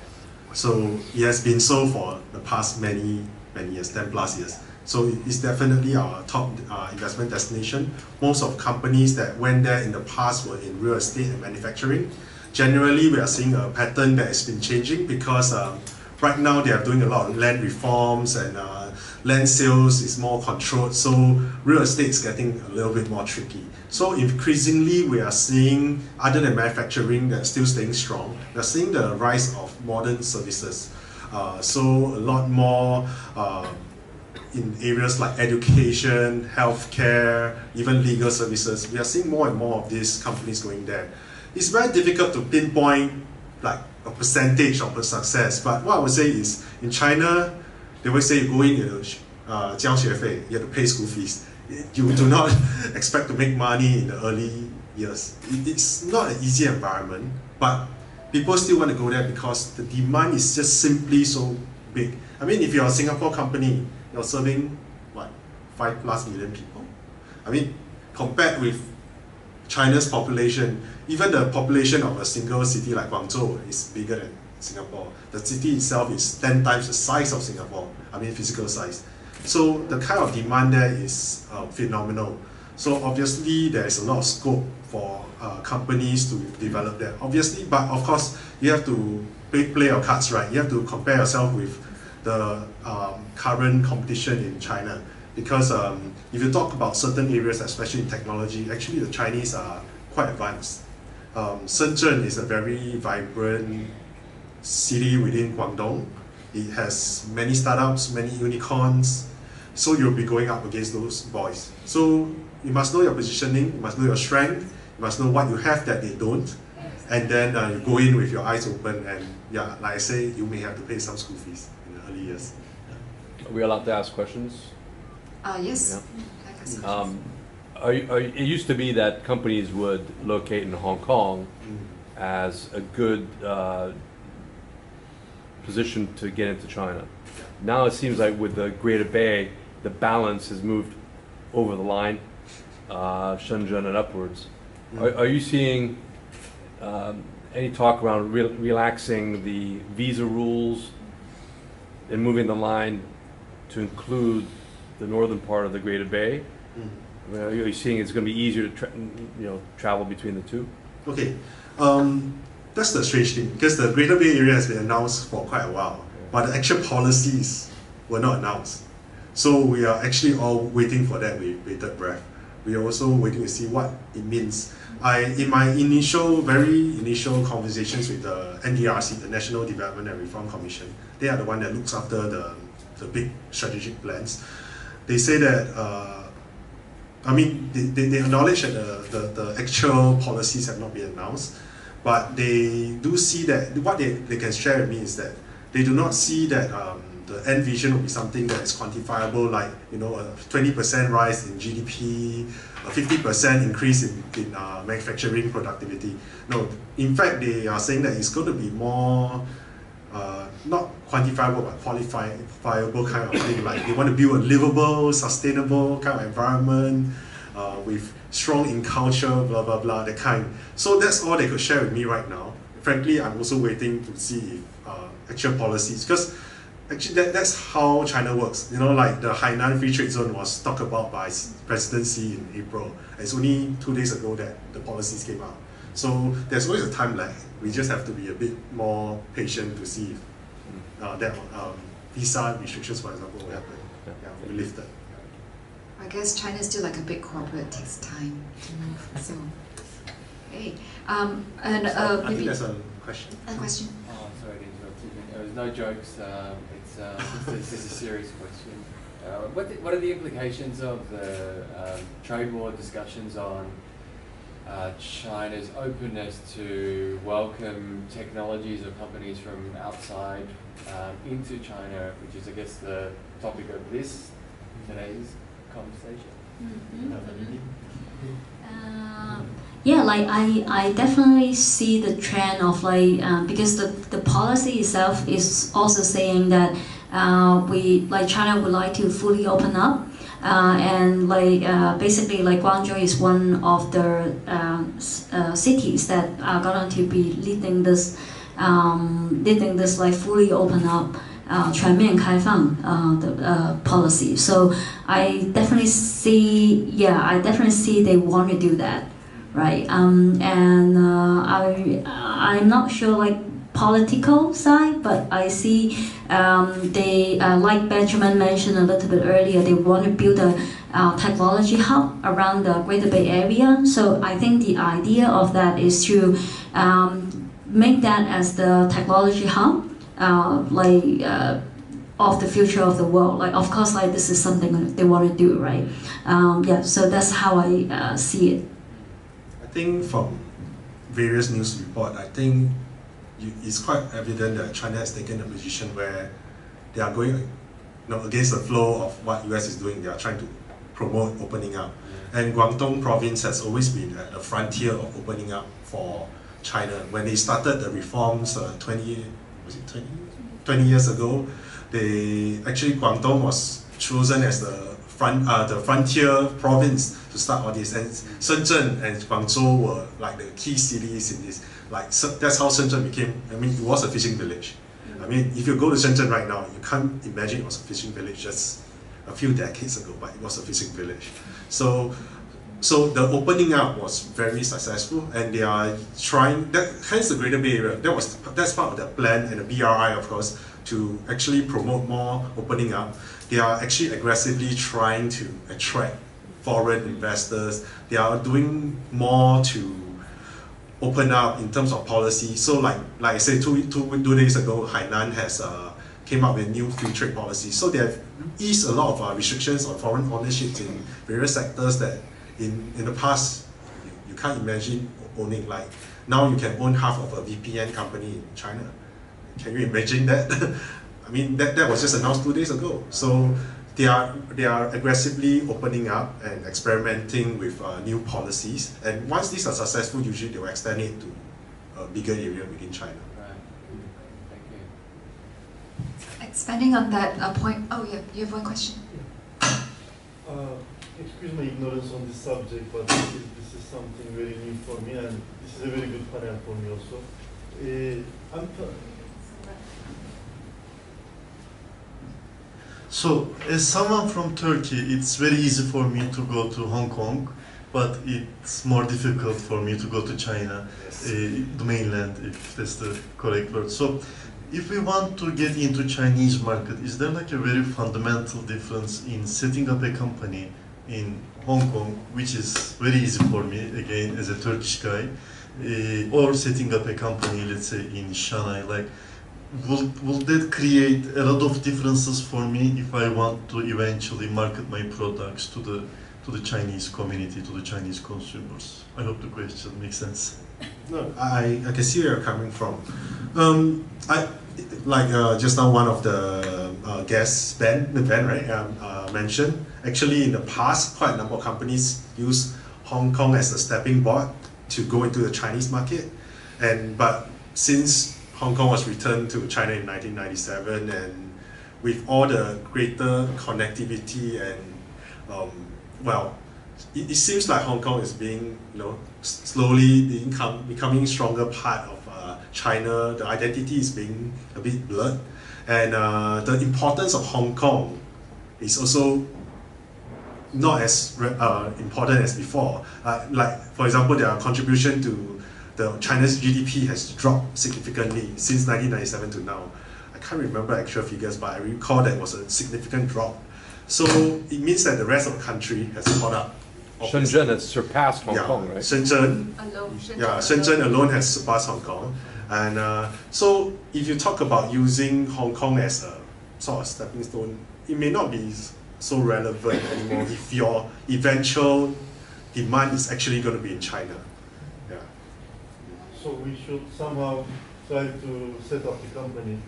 So it has been so for the past many years, 10 plus years. So it's definitely our top investment destination. Most of companies that went there in the past were in real estate and manufacturing. Generally, we are seeing a pattern that has been changing because right now they are doing a lot of land reforms and land sales is more controlled, so real estate is getting a little bit more tricky. So increasingly we are seeing, other than manufacturing that's still staying strong, we are seeing the rise of modern services. So a lot more in areas like education, healthcare, even legal services. We are seeing more and more of these companies going there. It's very difficult to pinpoint like a percentage of the success, but what I would say is in China, they will say you go in, you have to pay school fees. You do not expect to make money in the early years. It's not an easy environment, but people still want to go there because the demand is just simply so big. I mean, if you're a Singapore company, you're serving, what, 5+ million people? I mean, compared with China's population, even the population of a single city like Guangzhou is bigger than Singapore. The city itself is 10 times the size of Singapore, I mean physical size. So the kind of demand there is phenomenal. So obviously there is a lot of scope for companies to develop that. Obviously, but of course you have to play your cards right. You have to compare yourself with the current competition in China. Because if you talk about certain areas, especially in technology, actually the Chinese are quite advanced. Shenzhen is a very vibrant city within Guangdong. It has many startups, many unicorns, so you'll be going up against those boys. So you must know your positioning, you must know your strength, you must know what you have that they don't, and then you go in with your eyes open, and yeah, like I say, you may have to pay some school fees in the early years. Are we allowed to ask questions? Yes. Yeah. It used to be that companies would locate in Hong Kong as a good position to get into China. Now it seems like with the Greater Bay, the balance has moved over the line, Shenzhen and upwards. Are you seeing any talk around relaxing the visa rules and moving the line to include the northern part of the Greater Bay? Are you seeing it's going to be easier to travel between the two? Okay, that's the strange thing, because the Greater Bay Area has been announced for quite a while, but the actual policies were not announced. So we are actually all waiting for that with bated breath. We are also waiting to see what it means. In my very initial conversations with the NDRC, the National Development and Reform Commission, they are the one that looks after the big strategic plans. They say that I mean, they acknowledge that the actual policies have not been announced, but they do see that what they can share with me is that they do not see that the end vision will be something that is quantifiable, like a 20% rise in GDP, a 50% increase in manufacturing productivity. No, in fact, they are saying that it's going to be more not quantifiable but qualifiable kind of thing. Like they want to build a livable, sustainable kind of environment with strong in culture, blah blah blah, that kind. So that's all they could share with me right now. Frankly, I'm also waiting to see if actual policies, because actually that's how China works. Like the Hainan Free Trade Zone was talked about by President Xi in April. It's only 2 days ago that the policies came out. So there's always a time lag. We just have to be a bit more patient to see if that visa restrictions, for example, will happen. Yeah, we lifted. I guess China is still like a big corporate, it takes time to move. So, hey, I think there's a question. A question. Oh, sorry to interrupt you. It was no jokes. It's a serious question. What are the implications of the trade war discussions on China's openness to welcome technologies or companies from outside into China, which is, I guess, the topic of today's conversation? Yeah, like I definitely see the trend of because the policy itself is also saying that China would like to fully open up. And basically Guangzhou is one of the cities that are going to be leading this leading this like fully open up 全面开放 the policy. So I definitely see, I definitely see they want to do that, right? And I'm not sure like political side, but I see they, like Benjamin mentioned a little bit earlier, they want to build a technology hub around the Greater Bay Area. So I think the idea of that is to make that as the technology hub, of the future of the world. Like, of course, like this is something they want to do, right? So that's how I see it. I think from various news reports, I think it's quite evident that China has taken a position where they are going against the flow of what US is doing. They are trying to promote opening up. And Guangdong province has always been at the frontier of opening up for China. When they started the reforms 20 years ago, Guangdong was chosen as the frontier province to start all this, and Shenzhen and Guangzhou were like the key cities in this. Like, so that's how Shenzhen became. I mean, it was a fishing village. I mean, if you go to Shenzhen right now, you can't imagine it was a fishing village just a few decades ago, but it was a fishing village. So the opening up was very successful, and they are trying. Hence the Greater Bay Area. That's part of the plan, and the BRI, of course, to actually promote more opening up. They are actually aggressively trying to attract foreign investors. They are doing more to open up in terms of policy. So like I said, two days ago, Hainan has came up with new free trade policy. So they have eased a lot of restrictions on foreign ownership in various sectors that in the past you can't imagine owning. Like now you can own half of a VPN company in China. Can you imagine that? I mean, that was just announced 2 days ago. So they are aggressively opening up and experimenting with new policies. And once these are successful, usually they will extend it to a bigger area within China. Expanding on that point, you have one question? Excuse my ignorance on this subject, but this is something very new for me, and this is a very good panel for me also. So, as someone from Turkey, it's very easy for me to go to Hong Kong, but it's more difficult for me to go to China, the mainland, if that's the correct word. So, if we want to get into Chinese market, is there like a very fundamental difference in setting up a company in Hong Kong, which is very easy for me, again, as a Turkish guy, or setting up a company, let's say, in Shanghai? Like, will that create a lot of differences for me if I want to eventually market my products to the Chinese community, to the Chinese consumers? I hope the question makes sense. No, I can see where you're coming from. Just now one of the guests, Ben, right, mentioned, actually in the past, quite a number of companies use Hong Kong as a stepping board to go into the Chinese market. But since Hong Kong was returned to China in 1997, and with all the greater connectivity and, it seems like Hong Kong is being, slowly becoming a stronger part of China. The identity is being a bit blurred, and the importance of Hong Kong is also not as important as before. Like, for example, their contribution to China's GDP has dropped significantly since 1997 to now. I can't remember actual figures, but I recall that it was a significant drop. So it means that the rest of the country has caught up. Shenzhen has surpassed Hong Kong, right? Shenzhen alone has surpassed Hong Kong. And so if you talk about using Hong Kong as a sort of stepping stone, it may not be so relevant anymore if your eventual demand is actually going to be in China. So we should somehow try to set up the company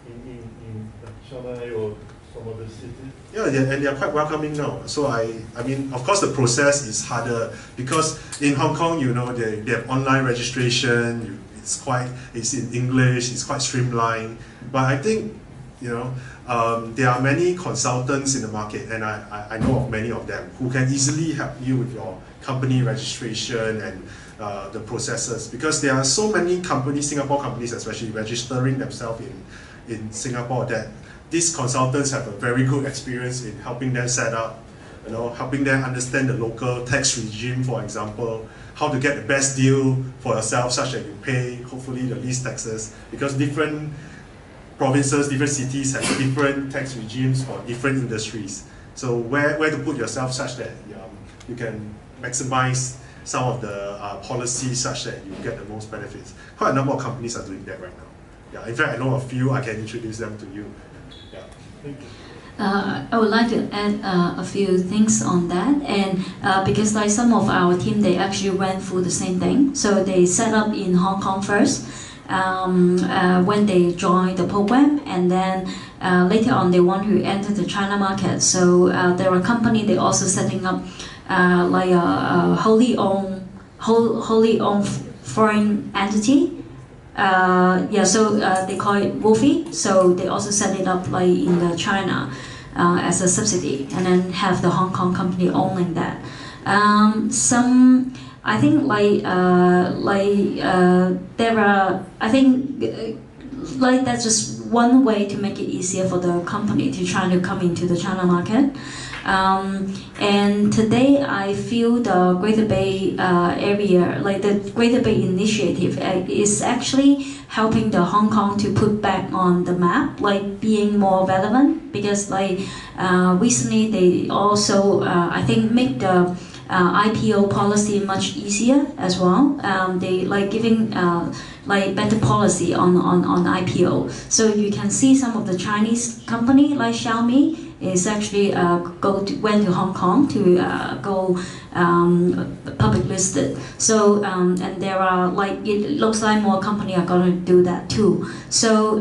in Shanghai or some other city. Yeah, and they're quite welcoming now. So I mean, of course, the process is harder because in Hong Kong, they have online registration. It's in English. It's quite streamlined. But I think, there are many consultants in the market, and I know of many of them, who can easily help you with your company registration and the processes, because there are so many companies, Singapore companies especially, registering themselves in Singapore, that these consultants have a very good experience in helping them set up, helping them understand the local tax regime, for example, how to get the best deal for yourself such that you pay hopefully the least taxes, because different provinces, different cities have different tax regimes for different industries. So where to put yourself such that you can maximize some of the policies such that you get the most benefits. Quite a number of companies are doing that right now. Yeah, in fact, I know a few. I can introduce them to you. Yeah. Thank you. I would like to add a few things on that, and because like some of our team, they actually went through the same thing. So they set up in Hong Kong first when they joined the program, and then later on they want to enter the China market. So there are a company, they also setting up like a wholly owned foreign entity. They call it Wolfie. So they also set it up like in the China as a subsidy, and then have the Hong Kong company owning that. I think there are, that's just one way to make it easier for the company to try to come into the China market. And today I feel the Greater Bay area, like the Greater Bay Initiative, is actually helping the Hong Kong to put back on the map, like being more relevant, because like recently they also, I think, make the IPO policy much easier as well. They like giving like better policy on IPO. So you can see some of the Chinese company like Xiaomi is actually went to Hong Kong to go public listed. So and there are like, it looks like more company are going to do that too. So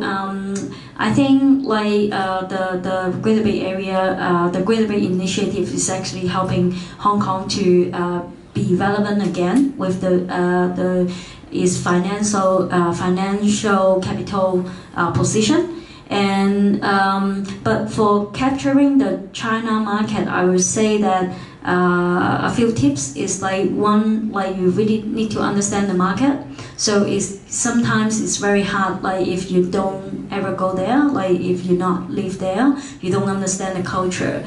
I think like the Greater Bay Area, the Greater Bay Initiative is actually helping Hong Kong to be relevant again with its financial capital position. And but for capturing the China market, I would say that a few tips is like, one, like you really need to understand the market. So sometimes it's very hard, like if you don't ever go there, like if you not live there, you don't understand the culture.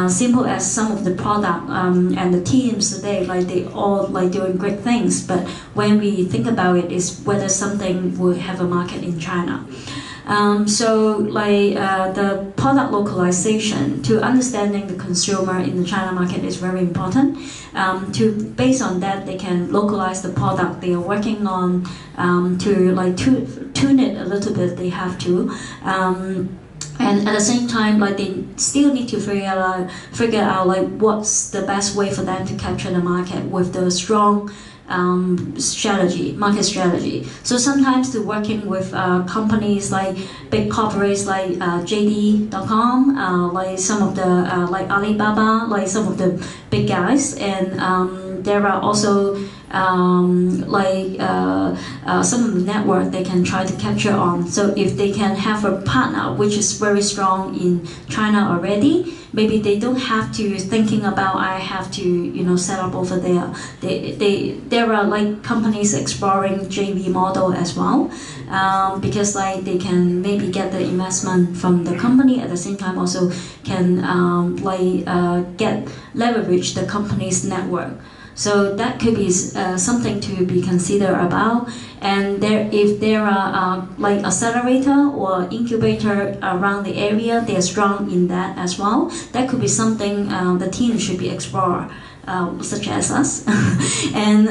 Simple as some of the product and the teams today, like they all like doing great things, but when we think about it, is whether something will have a market in China. The product localization to understanding the consumer in the China market is very important. Based on that, they can localize the product they are working on, to tune it a little bit. They have to. And at the same time, like they still need to figure out like what's the best way for them to capture the market with the strong market strategy. So sometimes to working with companies like big corporates like JD.com, like some of the like Alibaba, like some of the big guys, and there are also some of the network they can try to capture on. So if they can have a partner which is very strong in China already, maybe they don't have to thinking about I have to set up over there. There are like companies exploring JV model as well, because like they can maybe get the investment from the company, at the same time also can leverage the company's network. So that could be something to be considered about. And if there are like accelerator or incubator around the area, they're strong in that as well. That could be something the team should be explored, such as us. And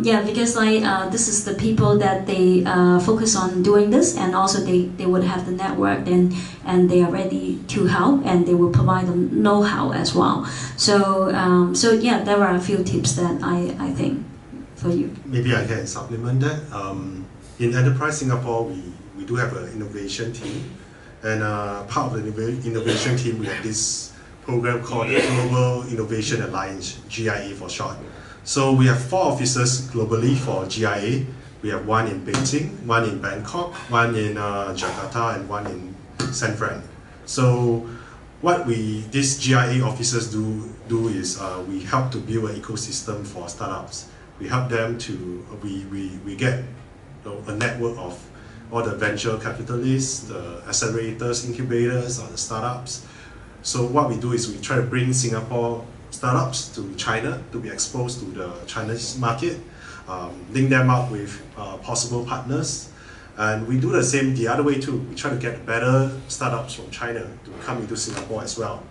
because like this is the people that they focus on doing this, and also they would have the network and they are ready to help, and they will provide them know-how as well. So there are a few tips that I think for you. Maybe I can supplement that. In Enterprise Singapore, we do have an innovation team, and part of the innovation team, we have this program called the Global Innovation Alliance, GIA for short. So we have 4 offices globally for GIA. We have one in Beijing, one in Bangkok, one in Jakarta, and one in San Fran. So what these GIA officers do is we help to build an ecosystem for startups. We help them to, we get a network of all the venture capitalists, the accelerators, incubators, or the startups. So what we do is we try to bring Singapore startups to China to be exposed to the Chinese market, link them up with possible partners. And we do the same the other way too. We try to get better startups from China to come into Singapore as well,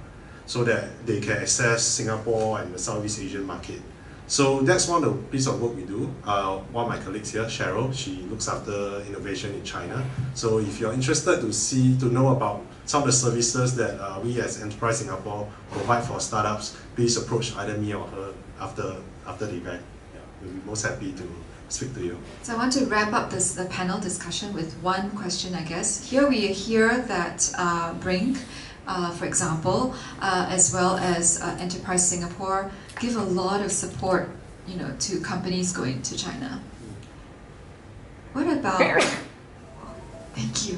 so that they can access Singapore and the Southeast Asian market. So that's one of the piece of work we do. One of my colleagues here, Cheryl, she looks after innovation in China. So if you're interested to know about some of the services that we as Enterprise Singapore provide for startups, please approach either me or her after the event. Yeah, we'll be most happy to speak to you. So I want to wrap up the panel discussion with one question, I guess. Here we hear that Brinc, for example, as well as Enterprise Singapore, give a lot of support, to companies going to China. What about? Thank you.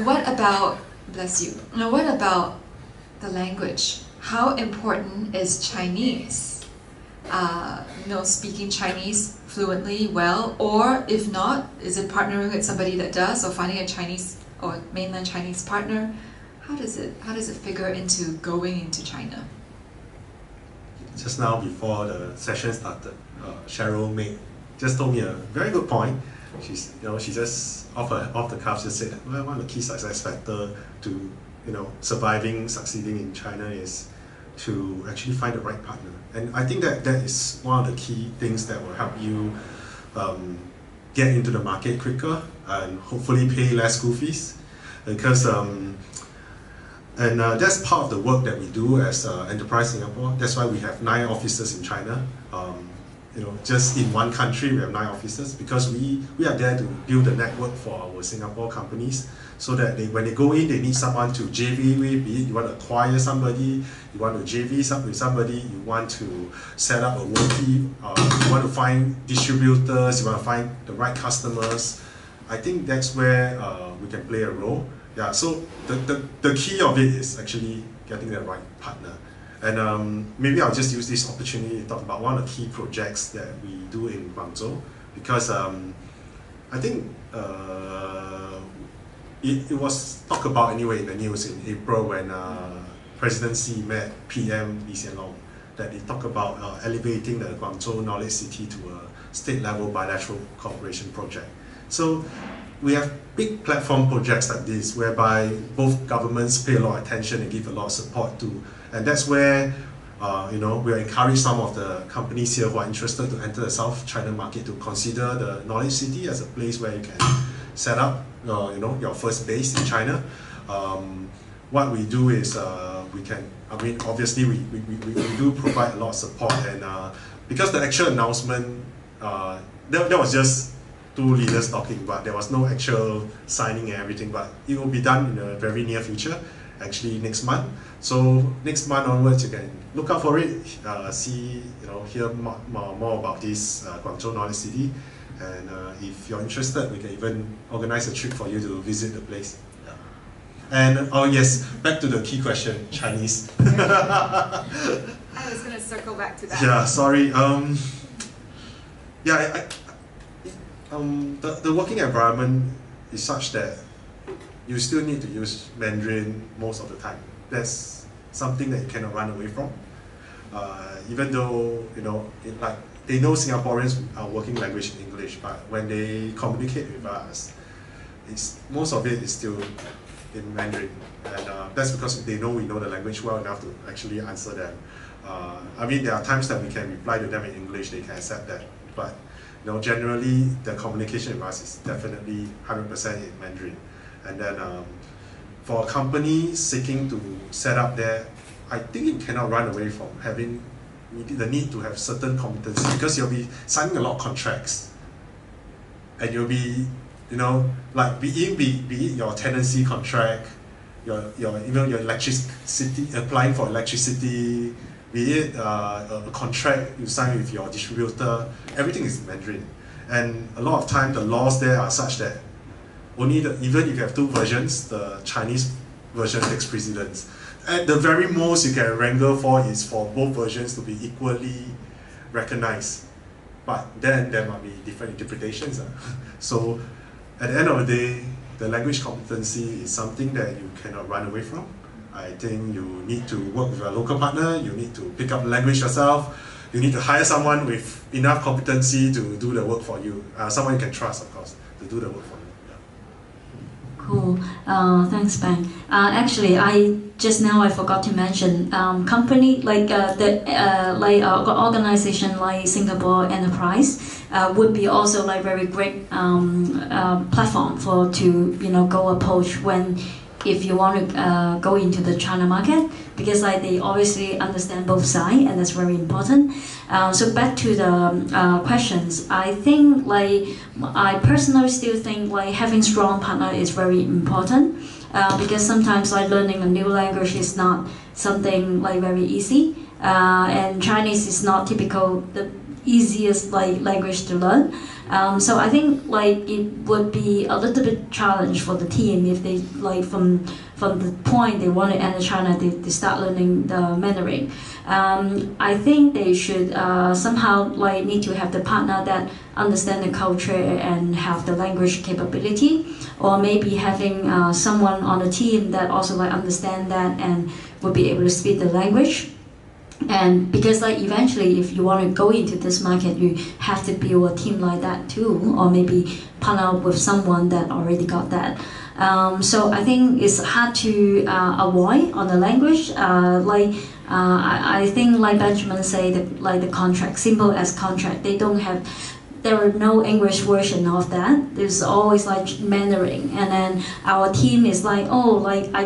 What about? Bless you. Now, what about the language? How important is Chinese? Speaking Chinese fluently, well, or if not, is it partnering with somebody that does, or finding a Chinese or mainland Chinese partner? How does it figure into going into China? Just now, before the session started, Cheryl just told me a very good point. She just off the cuff just said, well, one of the key success factor to surviving, succeeding in China is to actually find the right partner. And I think that is one of the key things that will help you get into the market quicker and hopefully pay less school fees, because and that's part of the work that we do as Enterprise Singapore. That's why we have 9 offices in China. Just in one country we have 9 offices, because we are there to build a network for our Singapore companies, so that when they go in, they need someone to JV with. Be it you want to acquire somebody, you want to JV with somebody, you want to set up a work team, you want to find distributors, you want to find the right customers. I think that's where we can play a role. Yeah, so the key of it is actually getting the right partner. And maybe I'll just use this opportunity to talk about one of the key projects that we do in Guangzhou, because I think it was talked about anyway in the news in April when President Xi met PM Lee Hsien Loong, that they talk about elevating the Guangzhou Knowledge City to a state-level bilateral cooperation project. So we have big platform projects like this, whereby both governments pay a lot of attention and give a lot of support to. And that's where we encourage some of the companies here who are interested to enter the South China market to consider the Knowledge City as a place where you can set up your first base in China. What we do is obviously we do provide a lot of support, and because the actual announcement, that was just 2 leaders talking, but there was no actual signing and everything, but it will be done in the very near future, actually next month. So next month onwards, you can look out for it, hear more about this Guangzhou Knowledge City, and if you're interested, we can even organize a trip for you to visit the place. Yeah. And oh yes, back to the key question, Chinese. I was going to circle back to that. Yeah, sorry. The working environment is such that you still need to use Mandarin most of the time. That's something that you cannot run away from. Even though they know Singaporeans are working language in English, but when they communicate with us, most of it is still in Mandarin, and that's because they know we know the language well enough to actually answer them. There are times that we can reply to them in English, they can accept that, but generally the communication with us is definitely 100% in Mandarin. And then for a company seeking to set up there, I think you cannot run away from having the need to have certain competency, because you'll be signing a lot of contracts, and you'll be, be it your tenancy contract, your electricity, applying for electricity, be it a contract you sign with your distributor, everything is Mandarin. And a lot of time the laws there are such that even if you have 2 versions, the Chinese version takes precedence. At the very most you can wrangle for is for both versions to be equally recognized. But then there might be different interpretations. So at the end of the day, the language competency is something that you cannot run away from. I think you need to work with a local partner, you need to pick up the language yourself, you need to hire someone with enough competency to do the work for you. Someone you can trust, of course, to do the work for you. Cool. Thanks, Ben. Actually, I forgot to mention company like organization like Singapore Enterprise would be also like very great platform to go approach if you want to go into the China market, because like they obviously understand both sides, and that's very important. So back to the questions, I think I personally still think having strong partner is very important, because sometimes learning a new language is not something very easy, and Chinese is not the easiest language to learn. So I think it would be a little bit challenge for the team if they from the point they want to enter China, they start learning the Mandarin. I think they should somehow need to have the partner that understand the culture and have the language capability, or maybe having someone on the team that also understand that and will be able to speak the language. And because eventually if you want to go into this market, you have to build a team like that too, or maybe partner with someone that already got that. So I think it's hard to avoid on the language. I think like Benjamin said, the contract, simple as contract, there are no English version of that. There's always Mandarin, and then our team is I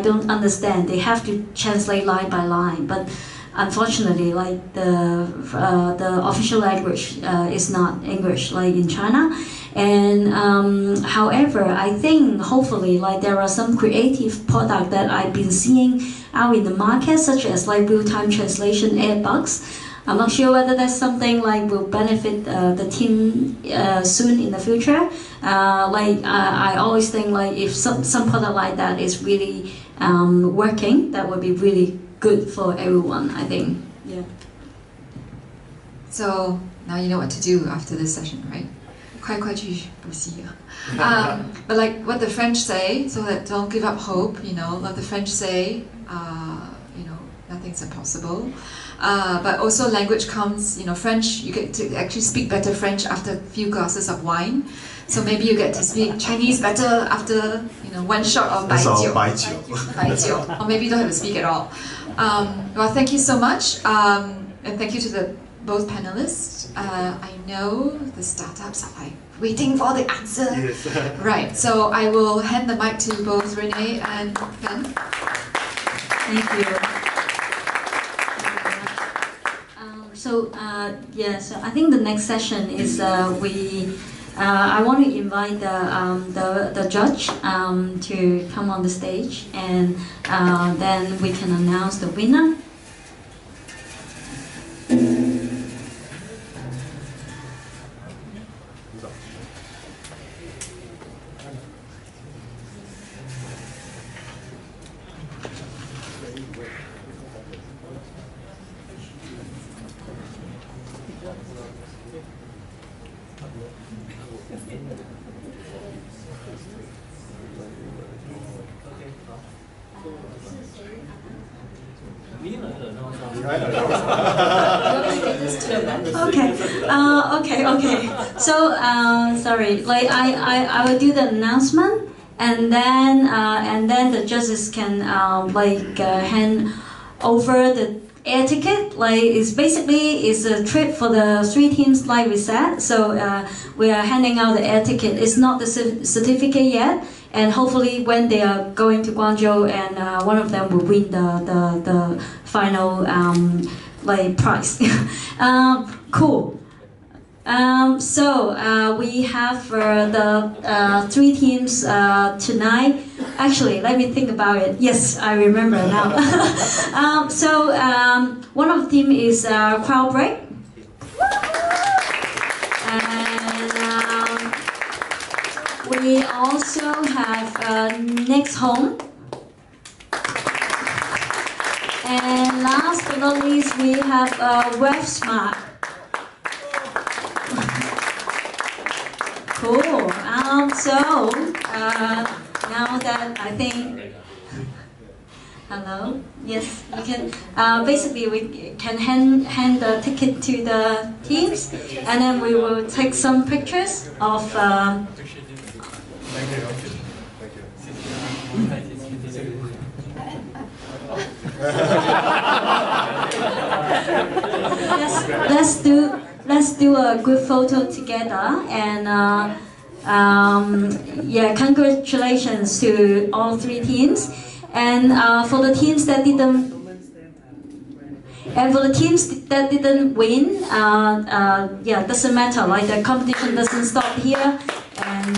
don't understand. They have to translate line by line, but unfortunately, the official language is not English in China. And however, I think hopefully there are some creative product that I've been seeing out in the market, such as real-time translation airbugs. I'm not sure whether that's something will benefit the team soon in the future. I always think if some product like that is really working, that would be really good for everyone, I think. Yeah. So now you know what to do after this session, right? 快快去补习. But what the French say, so that don't give up hope, what the French say, nothing's impossible. But also language comes, French, you get to actually speak better French after a few glasses of wine. So maybe you get to speak Chinese better after, one shot of baijiu. Or maybe you don't have to speak at all. Well, thank you so much. And thank you to both panelists. I know the startups are waiting for the answer. Yes. Right, so I will hand the mic to both Renee and Ben. Thank you. So I think the next session is I want to invite the judge to come on the stage, and then we can announce the winner. Okay. So sorry. I will do the announcement, and then the judges can hand over the air ticket. It's basically a trip for the 3 teams, like we said. So we are handing out the air ticket. It's not the certificate yet, and hopefully when they are going to Guangzhou, and one of them will win the final prize. Cool. So we have the 3 teams tonight. Actually, let me think about it. Yes, I remember now. So one of the team is Brinc. And we also have Next Home. And last but not least, we have WebSmart. Cool. Now that I think, hello, yes, you can. Basically, we can hand the ticket to the teams, and then we will take some pictures of. Let's do a good photo together, and yeah, congratulations to all three teams, and for the teams that didn't. And for the teams that didn't win, yeah, doesn't matter. Like the competition doesn't stop here, and